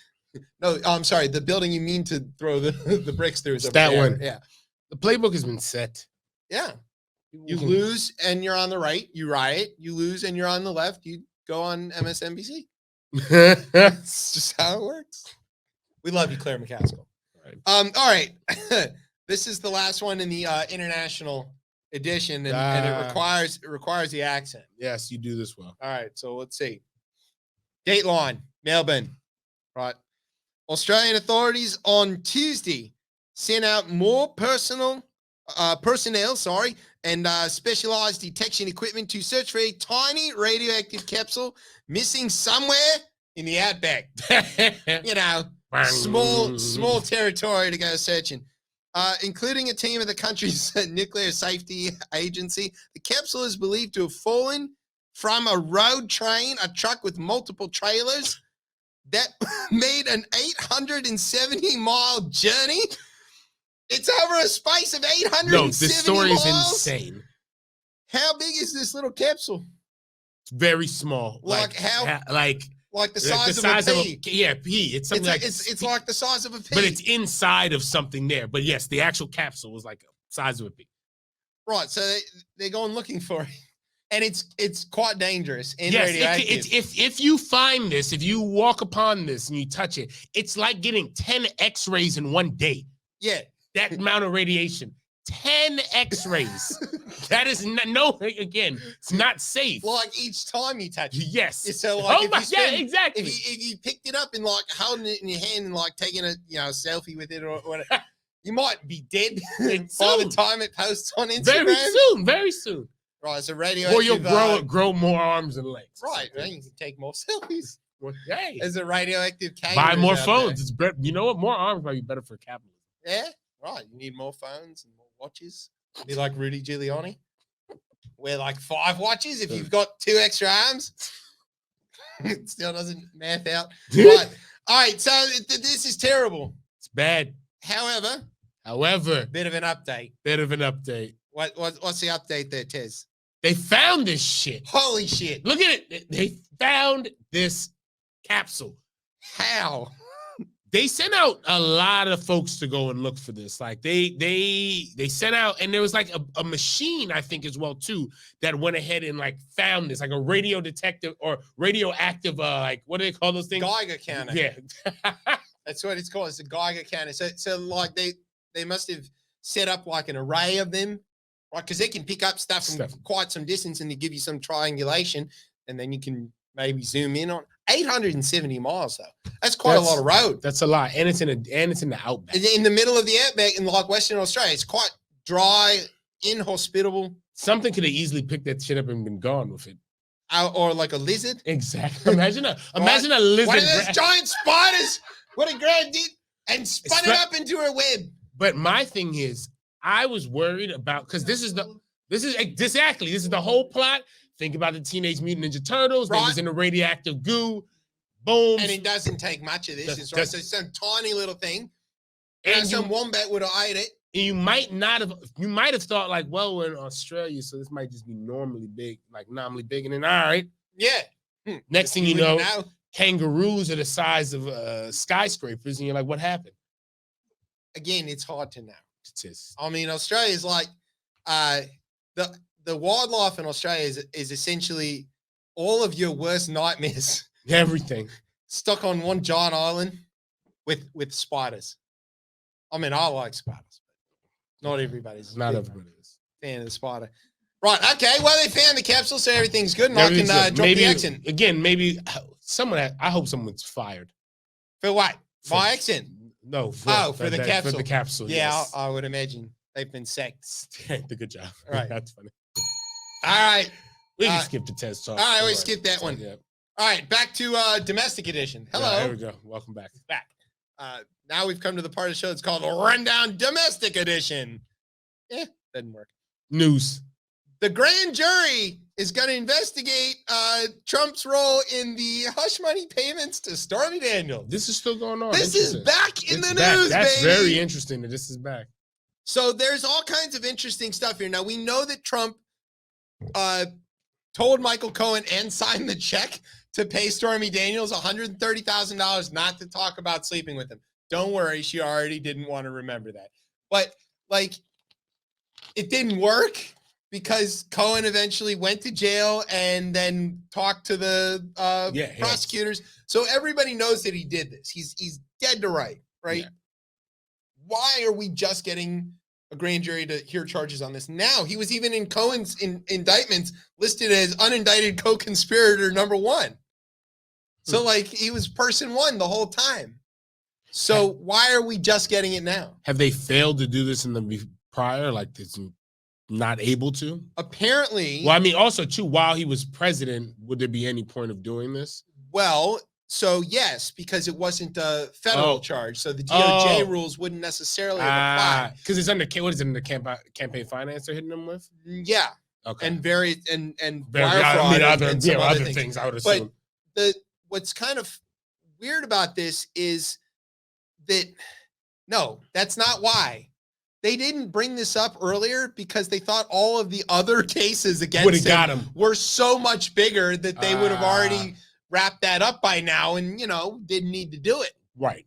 no, I'm sorry. The building you mean to throw the bricks through is It's over that there. one. Yeah. The playbook has been set. Yeah. You lose and you're on the right, you riot. You lose and you're on the left, you go on MSNBC. That's just how it works. We love you, Claire McCaskill. Right. All right. This is the last one in the international edition, and it requires the accent. Yes, you do this well. All right, so let's see. Dateline, Melbourne. Right. Australian authorities on Tuesday sent out more personnel, and specialized detection equipment to search for a tiny radioactive capsule missing somewhere in the outback. Small territory to go searching. Including a team of the country's nuclear safety agency. The capsule is believed to have fallen from a road train, a truck with multiple trailers that made an 870-mile journey. It's over a space of 870 No, this story miles. is insane. How big is this little capsule? It's very small. Like the size of a pea. Pea. It's something it's like the size of a pea. but it's inside of something there. But yes, the actual capsule was like the size of a pea. Right, so they're going looking for it, and it's quite dangerous and yes, radioactive. if you find this, if you walk upon this and you touch it, it's like getting 10 X-rays in one day. Yeah, that amount of radiation. 10 X-rays. That is not, again, it's not safe. Like each time you touch it. Yes. So like exactly. If you picked it up and like holding it in your hand and like taking a selfie with it or whatever, you might be dead by the time it posts on Instagram. Very soon. Right, so radioactive. Or you'll grow more arms and legs. Right, right. You can take more selfies. Hey. As a radioactive kangaroo. Buy more phones. It's better. You know what? More arms might be better for capitalism. Yeah. Right, you need more phones and more watches. Be like Rudy Giuliani. Wear like 5 watches if you've got 2 extra arms. It still doesn't math out. Right. All right, so this is terrible. It's bad. However, bit of an update. What's the update there, Tez? They found this shit. Holy shit. Look at it. They found this capsule. How? They sent out a lot of folks to go and look for this. Like they sent out, and there was like a machine, I think, as well too, that went ahead and like found this, like a radio detective or radioactive, like what do they call those things? Geiger counter. Yeah, that's what it's called. It's a Geiger counter. So like they must have set up like an array of them, right? Because they can pick up stuff from quite some distance, and they give you some triangulation, and then you can maybe zoom in on 870 miles though. That's a lot of road. That's a lot, and it's in the outback. In the middle of the outback in like Western Australia, it's quite dry, inhospitable. Something could have easily picked that shit up and been gone with it, or like a lizard. Exactly. Imagine a lizard. One of those giant spiders. What a grand did and spun it up into a web. But my thing is, I was worried about because this is the whole plot. Think about the Teenage Mutant Ninja Turtles. Right. They was in the radioactive goo. Boom. And it doesn't take much of this. It's right. So some tiny little thing. And some wombat would have ate it. And you might have thought like, well, we're in Australia, so this might just be normally big. And then all right. Yeah. Next thing you know, kangaroos are the size of skyscrapers, and you're like, what happened? Again, it's hard to know. It is. I mean, Australia is like the wildlife in Australia is essentially all of your worst nightmares. Everything stuck on one giant island with spiders. I mean, I like spiders, but not everybody's. Not everybody is fan of the spider. Right. Okay. Well, they found the capsule, so everything's good, and I can drop the accent again. Maybe I hope someone's fired for what? My accent? No. For the capsule. For the capsule. Yeah, yes. I would imagine they've been sacked. Good job. Right. That's funny. All right. We can skip the test talk. All right, we skip that one. Yeah. All right, back to domestic edition. Hello. Yeah, there we go. Welcome back. Back. Now we've come to the part of the show that's called Rundown Domestic Edition. Doesn't work. News. The grand jury is going to investigate Trump's role in the hush money payments to Stormy Daniels. This is still going on. This is back in It's the back. news, That's baby. very interesting that this is back. So there's all kinds of interesting stuff here. Now, we know that Trump told Michael Cohen and signed the check to pay Stormy Daniels $130,000 not to talk about sleeping with him. Don't worry, she already didn't want to remember that. But, like, it didn't work because Cohen eventually went to jail and then talked to the prosecutors. So everybody knows that he did this. He's dead to right? Yeah. Why are we just getting a grand jury to hear charges on this now? He was even in Cohen's indictments listed as unindicted co-conspirator number 1. So like he was person 1 the whole time. So why are we just getting it now? Have they failed to do this in the prior? Like it's not able to? Apparently. Well, I mean, also too, while he was president, would there be any point of doing this? Well, so yes, because it wasn't a federal charge, so the DOJ rules wouldn't necessarily apply. Because it's under what is it in the campaign finance they're hitting them with? Yeah. Okay. And wire fraud and some other things. I would assume. But what's kind of weird about this is that no, that's not why. They didn't bring this up earlier because they thought all of the other cases against him were so much bigger that they would have already wrapped that up by now and, didn't need to do it. Right.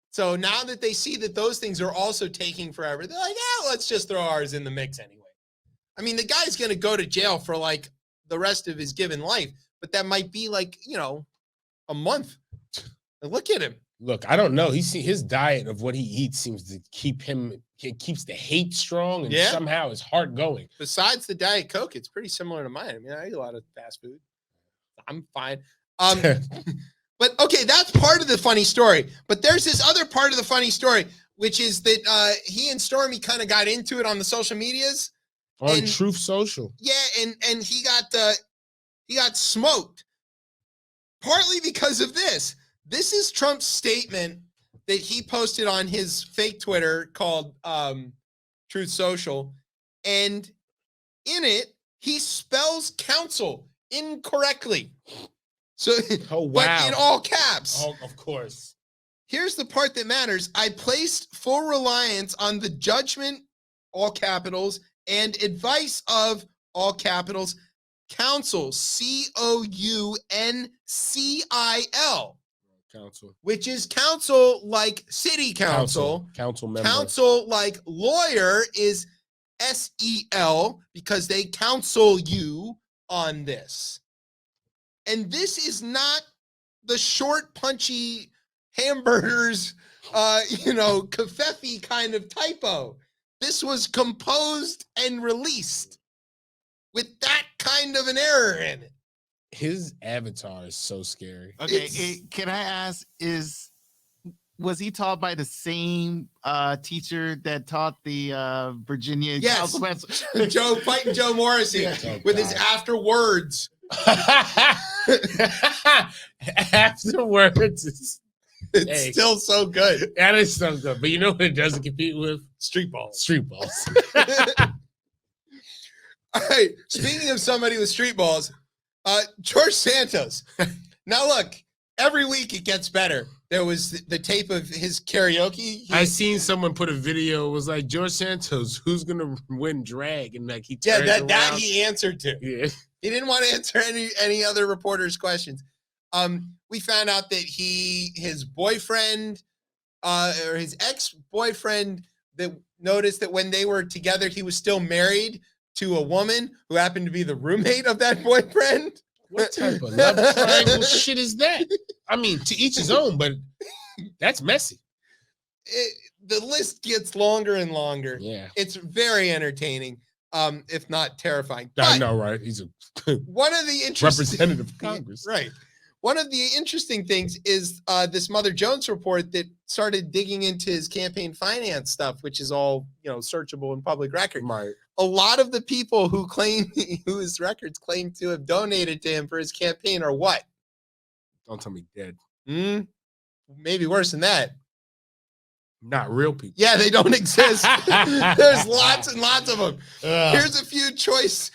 So now that they see that those things are also taking forever, they're like, let's just throw ours in the mix anyway. I mean, the guy's going to go to jail for like the rest of his given life, but that might be like, a month. And look at him. Look, I don't know. His diet of what he eats seems to keeps the hate strong and somehow his heart going. Besides the Diet Coke, it's pretty similar to mine. I mean, I eat a lot of fast food. I'm fine. But okay, that's part of the funny story. But there's this other part of the funny story, which is that he and Stormy kind of got into it on the social medias. On Truth Social. Yeah, and he got smoked. Partly because of this. This is Trump's statement that he posted on his fake Twitter called Truth Social. And in it, he spells counsel incorrectly. So, but in all caps. Oh, of course. Here's the part that matters. I placed full reliance on the judgment, all capitals, and advice of, all capitals, counsel, COUNCIL. Counsel. Which is counsel like city council. Council member. Counsel like lawyer is SEL because they counsel you on this. And this is not the short, punchy hamburgers, covfefe kind of typo. This was composed and released with that kind of an error in it. His avatar is so scary. Okay, can I ask, was he taught by the same teacher that taught the Virginia? Yes, fighting Joe Morrissey with his afterwards. Afterwards, it's still so good. That is so good. But you know what it doesn't compete with? Street balls. Street balls. All right. Speaking of somebody with street balls, George Santos. Now look, every week it gets better. There was the tape of his karaoke. I seen someone put a video. It was like, George Santos, who's gonna win drag? And like he turns that he answered to. Yeah. He didn't want to answer any other reporters' questions. We found out that his boyfriend, or his ex-boyfriend, that noticed that when they were together, he was still married to a woman who happened to be the roommate of that boyfriend. What type of love triangle shit is that? I mean, to each his own, but that's messy. The list gets longer and longer. Yeah. It's very entertaining, if not terrifying. I know, right? He's one of the interesting representative of Congress. Right. One of the interesting things is this Mother Jones report that started digging into his campaign finance stuff, which is all, searchable in public record. Right. A lot of the people who his records claim to have donated to him for his campaign are what? Don't tell me dead. Maybe worse than that. Not real people. Yeah, they don't exist. There's lots and lots of them. Here's a few choice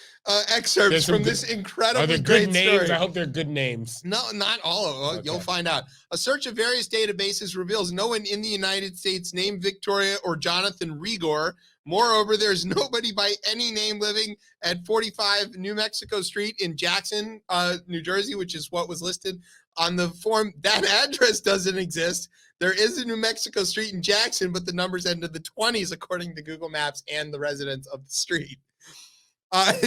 excerpts from this incredibly great names? story. I hope they're good names. No, not all of them. You'll find out. A search of various databases reveals no one in the United States named Victoria or Jonathan Rigor. Moreover, there's nobody by any name living at 45 New Mexico Street in Jackson, New Jersey, which is what was listed on the form. That address doesn't exist. There is a New Mexico Street in Jackson, but the numbers end in the 20s, according to Google Maps and the residents of the street.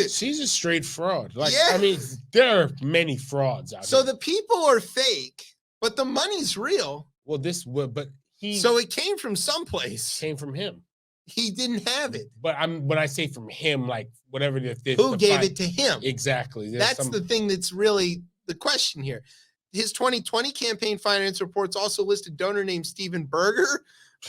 She's a straight fraud. Like, Yeah. I mean, there are many frauds out So here. the people are fake, but the money's real. Well, but he So it came from someplace. came from him. He didn't have it. But when I say from him, like whatever Who gave it to him? Exactly. That's the thing that's really the question here. His 2020 campaign finance reports also listed donor named Stephen Berger.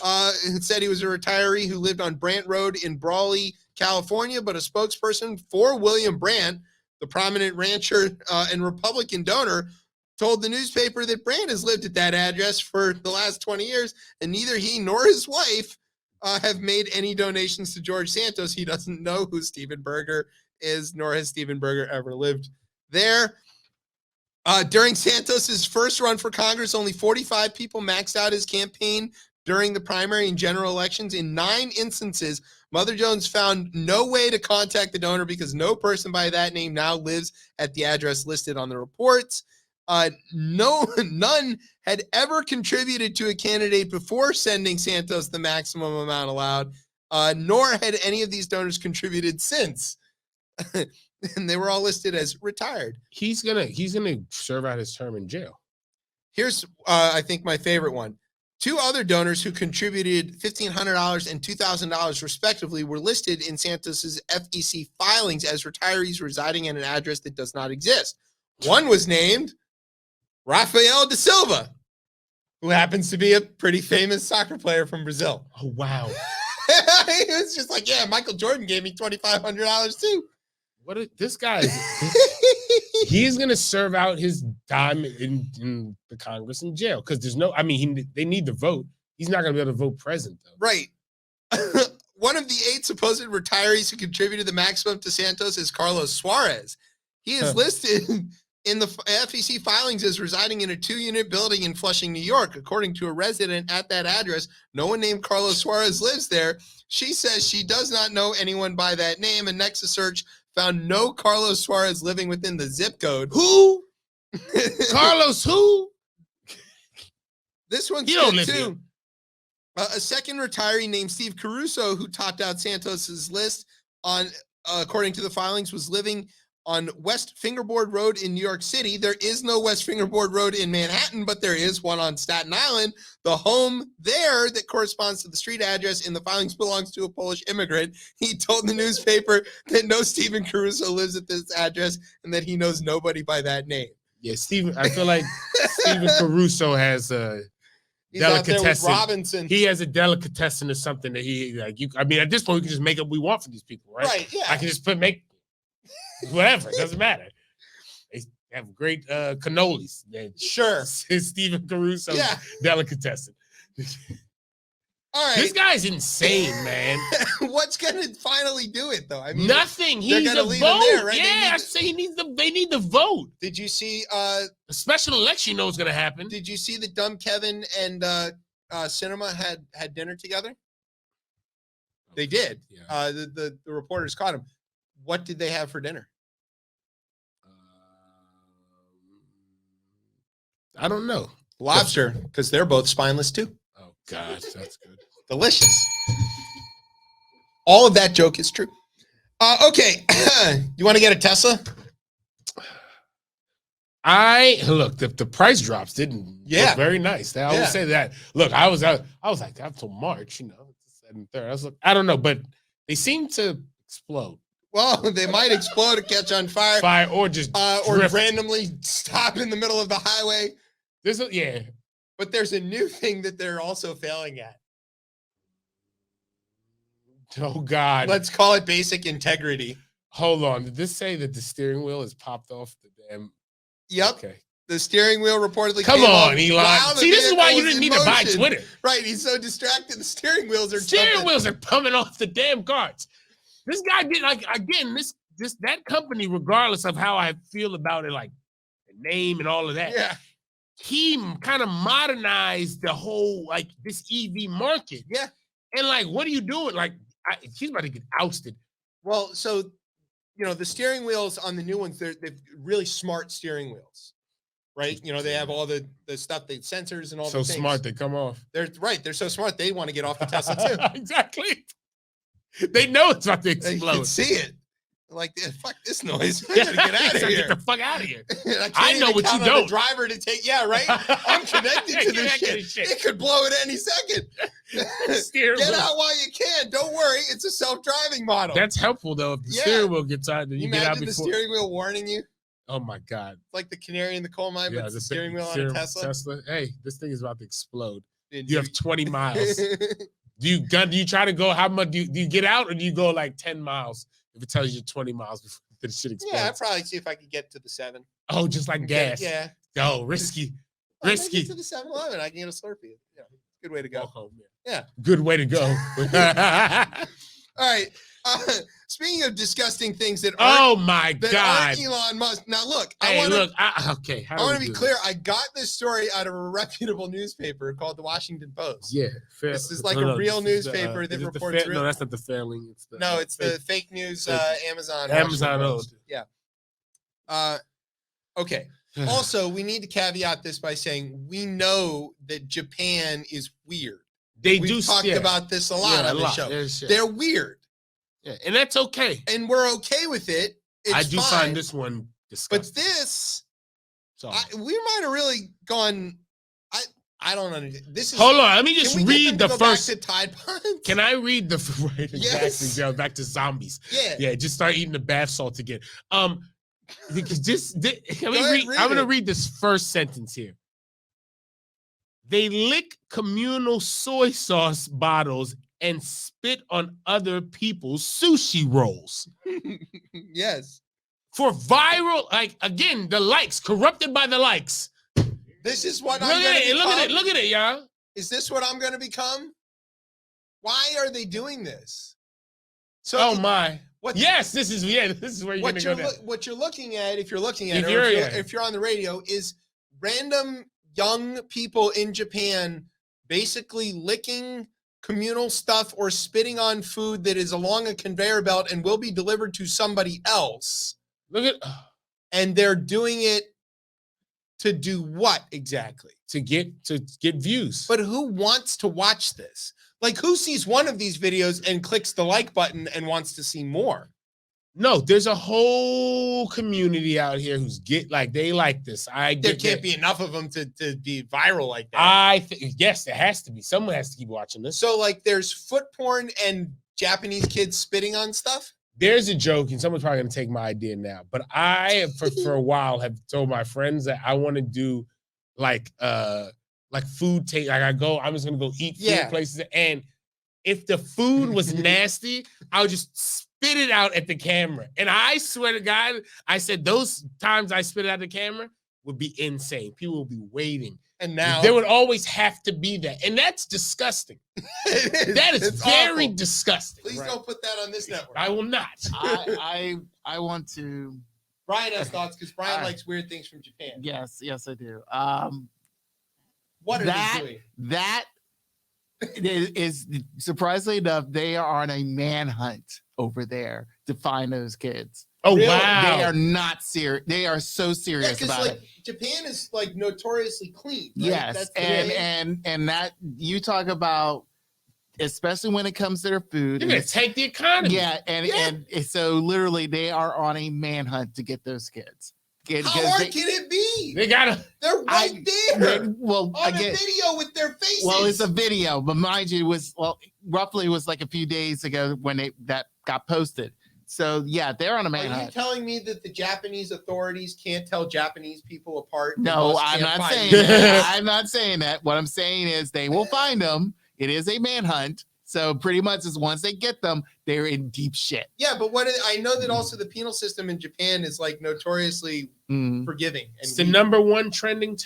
It said he was a retiree who lived on Brant Road in Brawley, California, but a spokesperson for William Brandt, the prominent rancher and Republican donor, told the newspaper that Brandt has lived at that address for the last 20 years, and neither he nor his wife have made any donations to George Santos. He doesn't know who Stephen Berger is, nor has Stephen Berger ever lived there. During Santos's first run for Congress, only 45 people maxed out his campaign during the primary and general elections. In 9 instances, Mother Jones found no way to contact the donor because no person by that name now lives at the address listed on the reports. None had ever contributed to a candidate before sending Santos the maximum amount allowed, nor had any of these donors contributed since. And they were all listed as retired. He's gonna serve out his term in jail. Here's I think my favorite one. 2 other donors who contributed $1,500 and $2,000 respectively were listed in Santos's FEC filings as retirees residing at an address that does not exist. One was named Rafael da Silva, who happens to be a pretty famous soccer player from Brazil. Oh wow! It was just like, yeah, Michael Jordan gave me $2,500 too. This guy he's gonna serve out his time in the Congress in jail because there's no. I mean, they need the vote. He's not gonna be able to vote present though. Right. One of the 8 supposed retirees who contributed the maximum to Santos is Carlos Suarez. He is listed in the FEC filings as residing in a 2-unit building in Flushing, New York. According to a resident at that address, no one named Carlos Suarez lives there. She says she does not know anyone by that name. A Nexus search found no Carlos Suarez living within the zip code. Who? Carlos who? This one's He don't good live too. A second retiree named Steve Caruso, who topped out Santos's list on, according to the filings, was living on West Fingerboard Road in New York City. There is no West Fingerboard Road in Manhattan, but there is one on Staten Island. The home there that corresponds to the street address in the filings belongs to a Polish immigrant. He told the newspaper that no Stephen Caruso lives at this address and that he knows nobody by that name. Yeah, Stephen. I feel like Stephen Caruso has a He's out there with delicatessen. Robinson. He has a delicatessen or something that he like. I mean, at this point, we can just make up what we want for these people, right? Right, yeah. I can just make whatever. It doesn't matter. They have great cannolis. Sure. It's Stephen Caruso's delicatessen. All right. This guy's insane, man. What's going to finally do it, though? I mean, Nothing. they're He's gonna a leave vote. him there, right? Yeah, I say they need the vote. Did you see? A special election, you know what's going to happen. Did you see that Dumb Kevin and Cinema had dinner together? They did. Yeah. The reporters caught him. What did they have for dinner? I don't know. Lobster, because they're both spineless too. Oh gosh, that's good. Delicious. All of that joke is true. Okay, you want to get a Tesla? Look, the price drops didn't look very nice. I always say that. Look, I was like until March, second, third. I was like, I don't know, but they seem to explode. Well, they might explode or catch on fire. Or just or randomly stop in the middle of the highway. But there's a new thing that they're also failing at. Oh God. Let's call it basic integrity. Hold on. Did this say that the steering wheel is popped off the damn? Yep. Okay. The steering wheel reportedly Come came on, off Elon. while the See, this is why you vehicle was didn't in need to buy motion. Twitter. Right, he's so distracted. The steering wheels are Steering jumping. wheels are coming off the damn carts. This guy did like again. This that company, regardless of how I feel about it, like the name and all of that. Yeah, He kind of modernized the whole like this EV market. yeah. And like, what are you doing? Like, he's about to get ousted. Well, so the steering wheels on the new ones, they're really smart steering wheels, right? They have all the stuff, the sensors and all So the things. smart they come off. They're right. They're so smart. They want to get off the Tesla too. Exactly. They know it's about to They explode. can see it. Like, fuck this noise. I gotta get out of here. Get the fuck out of here. I know what you count on don't. The driver to take. Yeah, right. I'm connected to this shit. It could blow at any second. Get out while you can. Don't worry. It's a self-driving model. That's helpful though. If the steering wheel gets out, then you get out imagine before. the steering wheel warning you. Oh my god! Like the canary in the coal mine, but the steering wheel on a Tesla. Hey, this thing is about to explode. Dude, you have 20 miles. Do you try to go? How much do you get out, or do you go like 10 miles if it tells you 20 miles before the shit explodes? Yeah, I'd probably see if I could get to the 7. Oh, just like gas. Yeah. Oh, risky. Well, Risky. Get to the 7-Eleven. I can get a Slurpee. Yeah, good way to go. Walk home, yeah. Good way to go. All right. Speaking of disgusting things that aren't Elon Musk. Now look, I want to be clear. I got this story out of a reputable newspaper called the Washington Post. Yeah, fair. This is like a real newspaper that reports. No, that's not the failing. It's the fake news. Amazon. Amazon owned. Yeah. Okay. Also, we need to caveat this by saying we know that Japan is weird. We've talked about this a lot on the show. They're weird. Yeah, and that's okay. And we're okay with it. I do find this one disgusting. But this, we might have really gone. I don't understand. This is. Hold on, let me just read the first. Back to Tide Pods? Can I read the right? Yes. Exactly. Back to zombies. Yeah. Yeah. Just start eating the bath salt again. Because I'm gonna read this first sentence here. They lick communal soy sauce bottles and spit on other people's sushi rolls. Yes. For viral, like again, the likes, corrupted by the likes. This is what I'm going to become. Look at it, y'all. Is this what I'm going to become? Why are they doing this? So, oh my. This is where you're going to go. What you're looking at, if you're looking at it, if you're on the radio, is random young people in Japan basically licking communal stuff or spitting on food that is along a conveyor belt and will be delivered to somebody else. And they're doing it to do what exactly? To get views. But who wants to watch this? Like, who sees one of these videos and clicks the like button and wants to see more? No, there's a whole community out here who's they like this. There can't be enough of them to be viral like that. Yes, there has to be. Someone has to keep watching this. So, like, there's foot porn and Japanese kids spitting on stuff? There's a joke, and someone's probably going to take my idea now. But I, for a while, have told my friends that I want to do, like food taste. Like, I'm just going to go eat food places. And if the food was nasty, I would just spit it out at the camera. And I swear to God, I said those times I spit it out at the camera would be insane. People would be waiting. And now there would always have to be that. And that's disgusting. That is very disgusting. Please don't put that on this network. I will not. I want to. Brian has thoughts because Brian likes weird things from Japan. Yes, I do. What are they doing? That is surprisingly enough, they are on a manhunt over there to find those kids. Oh, really? Wow. They are not serious. They are so serious about it. Japan is like notoriously clean. Right? Yes. And that you talk about, especially when it comes to their food. You're going to take the economy. Yeah. And so literally they are on a manhunt to get those kids. How hard can it be? They're right there. On a video with their faces. Well, it's a video, but mind you, roughly it was like a few days ago when that got posted. So yeah, they're on a manhunt. Are you telling me that the Japanese authorities can't tell Japanese people apart? No, I'm not saying that. I'm not saying that. What I'm saying is they will find them. It is a manhunt. So pretty much is once they get them, they're in deep shit. Yeah, but I know that also the penal system in Japan is like notoriously forgiving. And It's the number one trending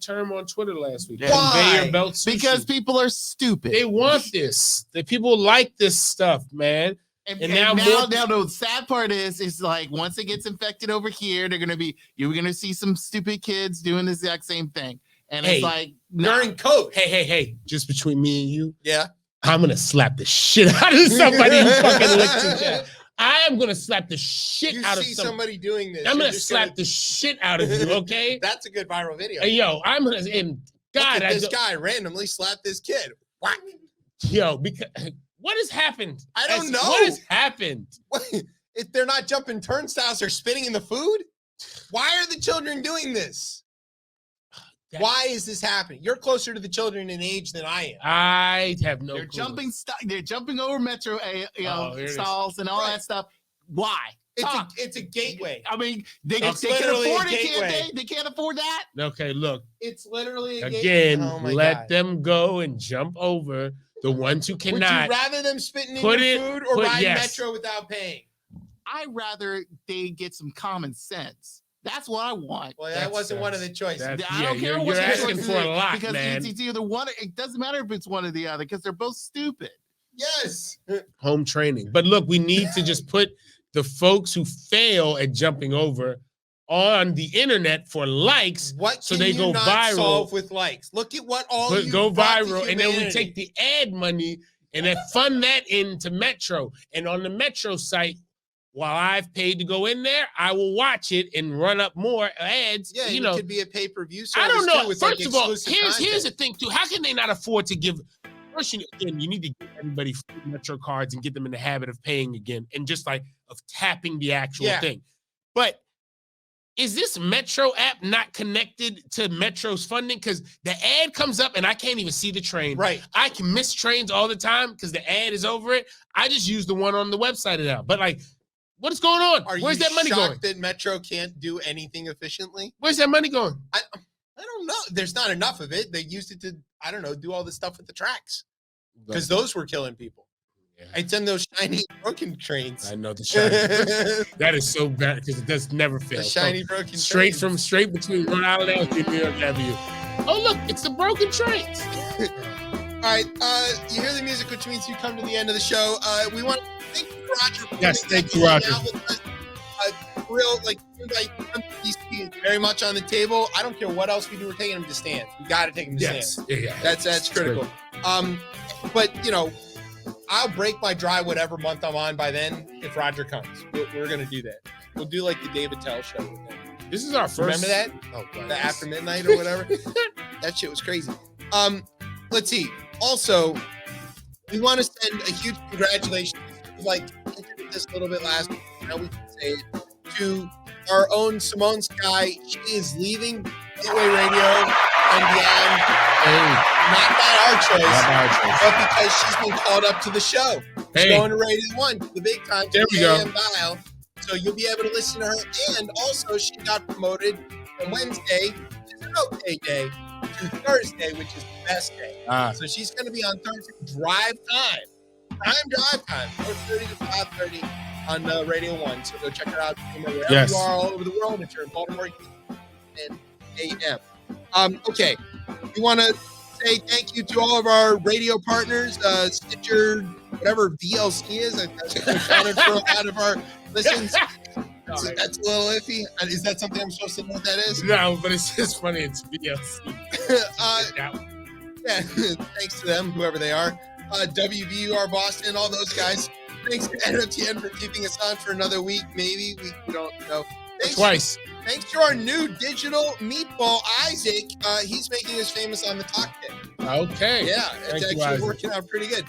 term on Twitter last week. Why? Conveyor belt sushi. Because people are stupid. They want this. The people like this stuff, man. And now the sad part is like once it gets infected over here, you're gonna see some stupid kids doing the exact same thing. And it's like during COVID. Hey, just between me and you, yeah, I'm gonna slap the shit out of somebody who fucking licks in chat. I am gonna slap the shit out of somebody doing this. I'm gonna slap the shit out of you, okay? That's a good viral video. Hey, yo, I'm gonna and God, this guy randomly slapped this kid. Whack. Yo, because what has happened? I don't know. What has happened? If they're not jumping turnstiles or spitting in the food, why are the children doing this? Why is this happening? You're closer to the children in age than I am. I have no They're clue. They're jumping over metro stalls and all that stuff. Why? It's a gateway. I mean, they can afford it, can't they? They can't afford that. Okay, look. It's literally a again. Gateway. Let them go and jump over the ones who cannot. Would you rather them spitting in your food or ride metro without paying? I'd rather they get some common sense. That's what I want. Well, that wasn't one of the choices. I don't care what you're asking for a lot, because man. it's either one. It doesn't matter if it's one or the other because they're both stupid. Yes. Home training. But look, we need to just put the folks who fail at jumping over on the internet for likes. What so can they you go not viral solve with likes? Look at what all you go brought to viral, and then we humanity. take the ad money and then fund that into Metro. And on the Metro site, while I've paid to go in there, I will watch it and run up more ads. Yeah, you know, it could be a pay-per-view service. I don't know. With First of all, here's content. the thing too. How can they not afford to give? First, again, you need to give everybody free Metro cards and get them in the habit of paying again, and just like of tapping the actual thing. But is this Metro app not connected to Metro's funding? Because the ad comes up and I can't even see the train. Right. I can miss trains all the time because the ad is over it. I just use the one on the website now. But like, what is going on? Where's that money going? That Metro can't do anything efficiently? Where's that money going? I don't know. There's not enough of it. They used it to, I don't know, do all this stuff with the tracks because those were killing people. Yeah. I'd send those shiny broken trains. I know the shiny. That is so bad because it does never fail. The shiny broken straight trains. straight between Rhode Island and New York Avenue. Oh look, it's the broken trains. All right, you hear the music, which means you come to the end of the show. We want to thank you, Roger. Yes, thank you, Roger. Real, like, DC very much on the table. I don't care what else we do. We're taking him to stands. We got to take him to stands. Yeah. That's critical. But you know, I'll break my dry whatever month I'm on by then if Roger comes. We're gonna do that. We'll do like the David Tell show with him. This is our first. Remember that? Oh, God. The After Midnight or whatever. That shit was crazy. Let's see. Also, we want to send a huge congratulations. Like I did this a little bit last week. Now we can say it to our own Simone Sky. She is leaving Gateway Radio and beyond. Hey. Not by our choice, but because she's been called up to the show. She's going to Radio 1, the big time, there we go. dial. So you'll be able to listen to her. And also, she got promoted from Wednesday, which is an okay day, to Thursday, which is the best day. So she's going to be on Thursday drive time. Drive time, 4:30 to 5:30 on Radio 1. So go check her out wherever you are all over the world. If you're in Baltimore, you can 10 a.m. Okay, we want to say thank you to all of our radio partners, Stitcher, whatever VLC is. That's accounted for a lot of our listens. That's a little iffy. Is that something I'm supposed to know what that is? No, but it's just funny. It's VLC. Yeah, thanks to them, whoever they are. WVUR Boston, all those guys. Thanks to NOTN for keeping us on for another week, maybe. We don't know. Twice. Thanks to our new digital meatball, Isaac. He's making us famous on the talk pit. Okay. Yeah, it's actually working out pretty good.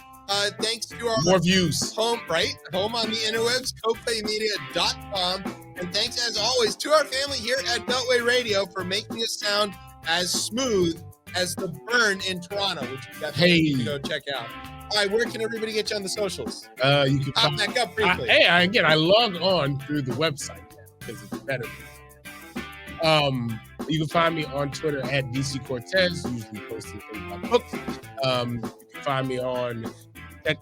Thanks to our more views. Home on the interwebs, coplaymedia.com. And thanks as always to our family here at Beltway Radio for making us sound as smooth as the burn in Toronto, which you definitely need to go check out. All right, where can everybody get you on the socials? You can pop back up briefly. I log on through the website because it's better. You can find me on Twitter at DC Cortez, usually posting things about books. You can find me on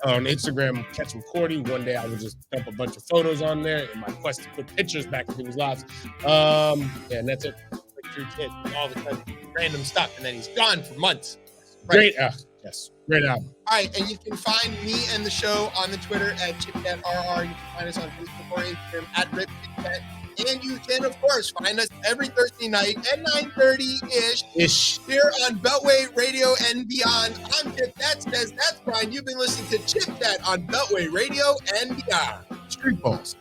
on Instagram, Catch Recording. One day I would just dump a bunch of photos on there in my quest to put pictures back into his lives. And that's it. Like your kid, all of a sudden, random stuff, and then he's gone for months. Great, yes, great album. All right, and you can find me and the show on the Twitter at ChipChatRR. You can find us on Facebook or Instagram at RipChipChat. And you can, of course, find us every Thursday night at 9:30-ish here on Beltway Radio and Beyond. I'm Chip. That says that's Brian. You've been listening to Chip Chat on Beltway Radio and Beyond. Street Balls.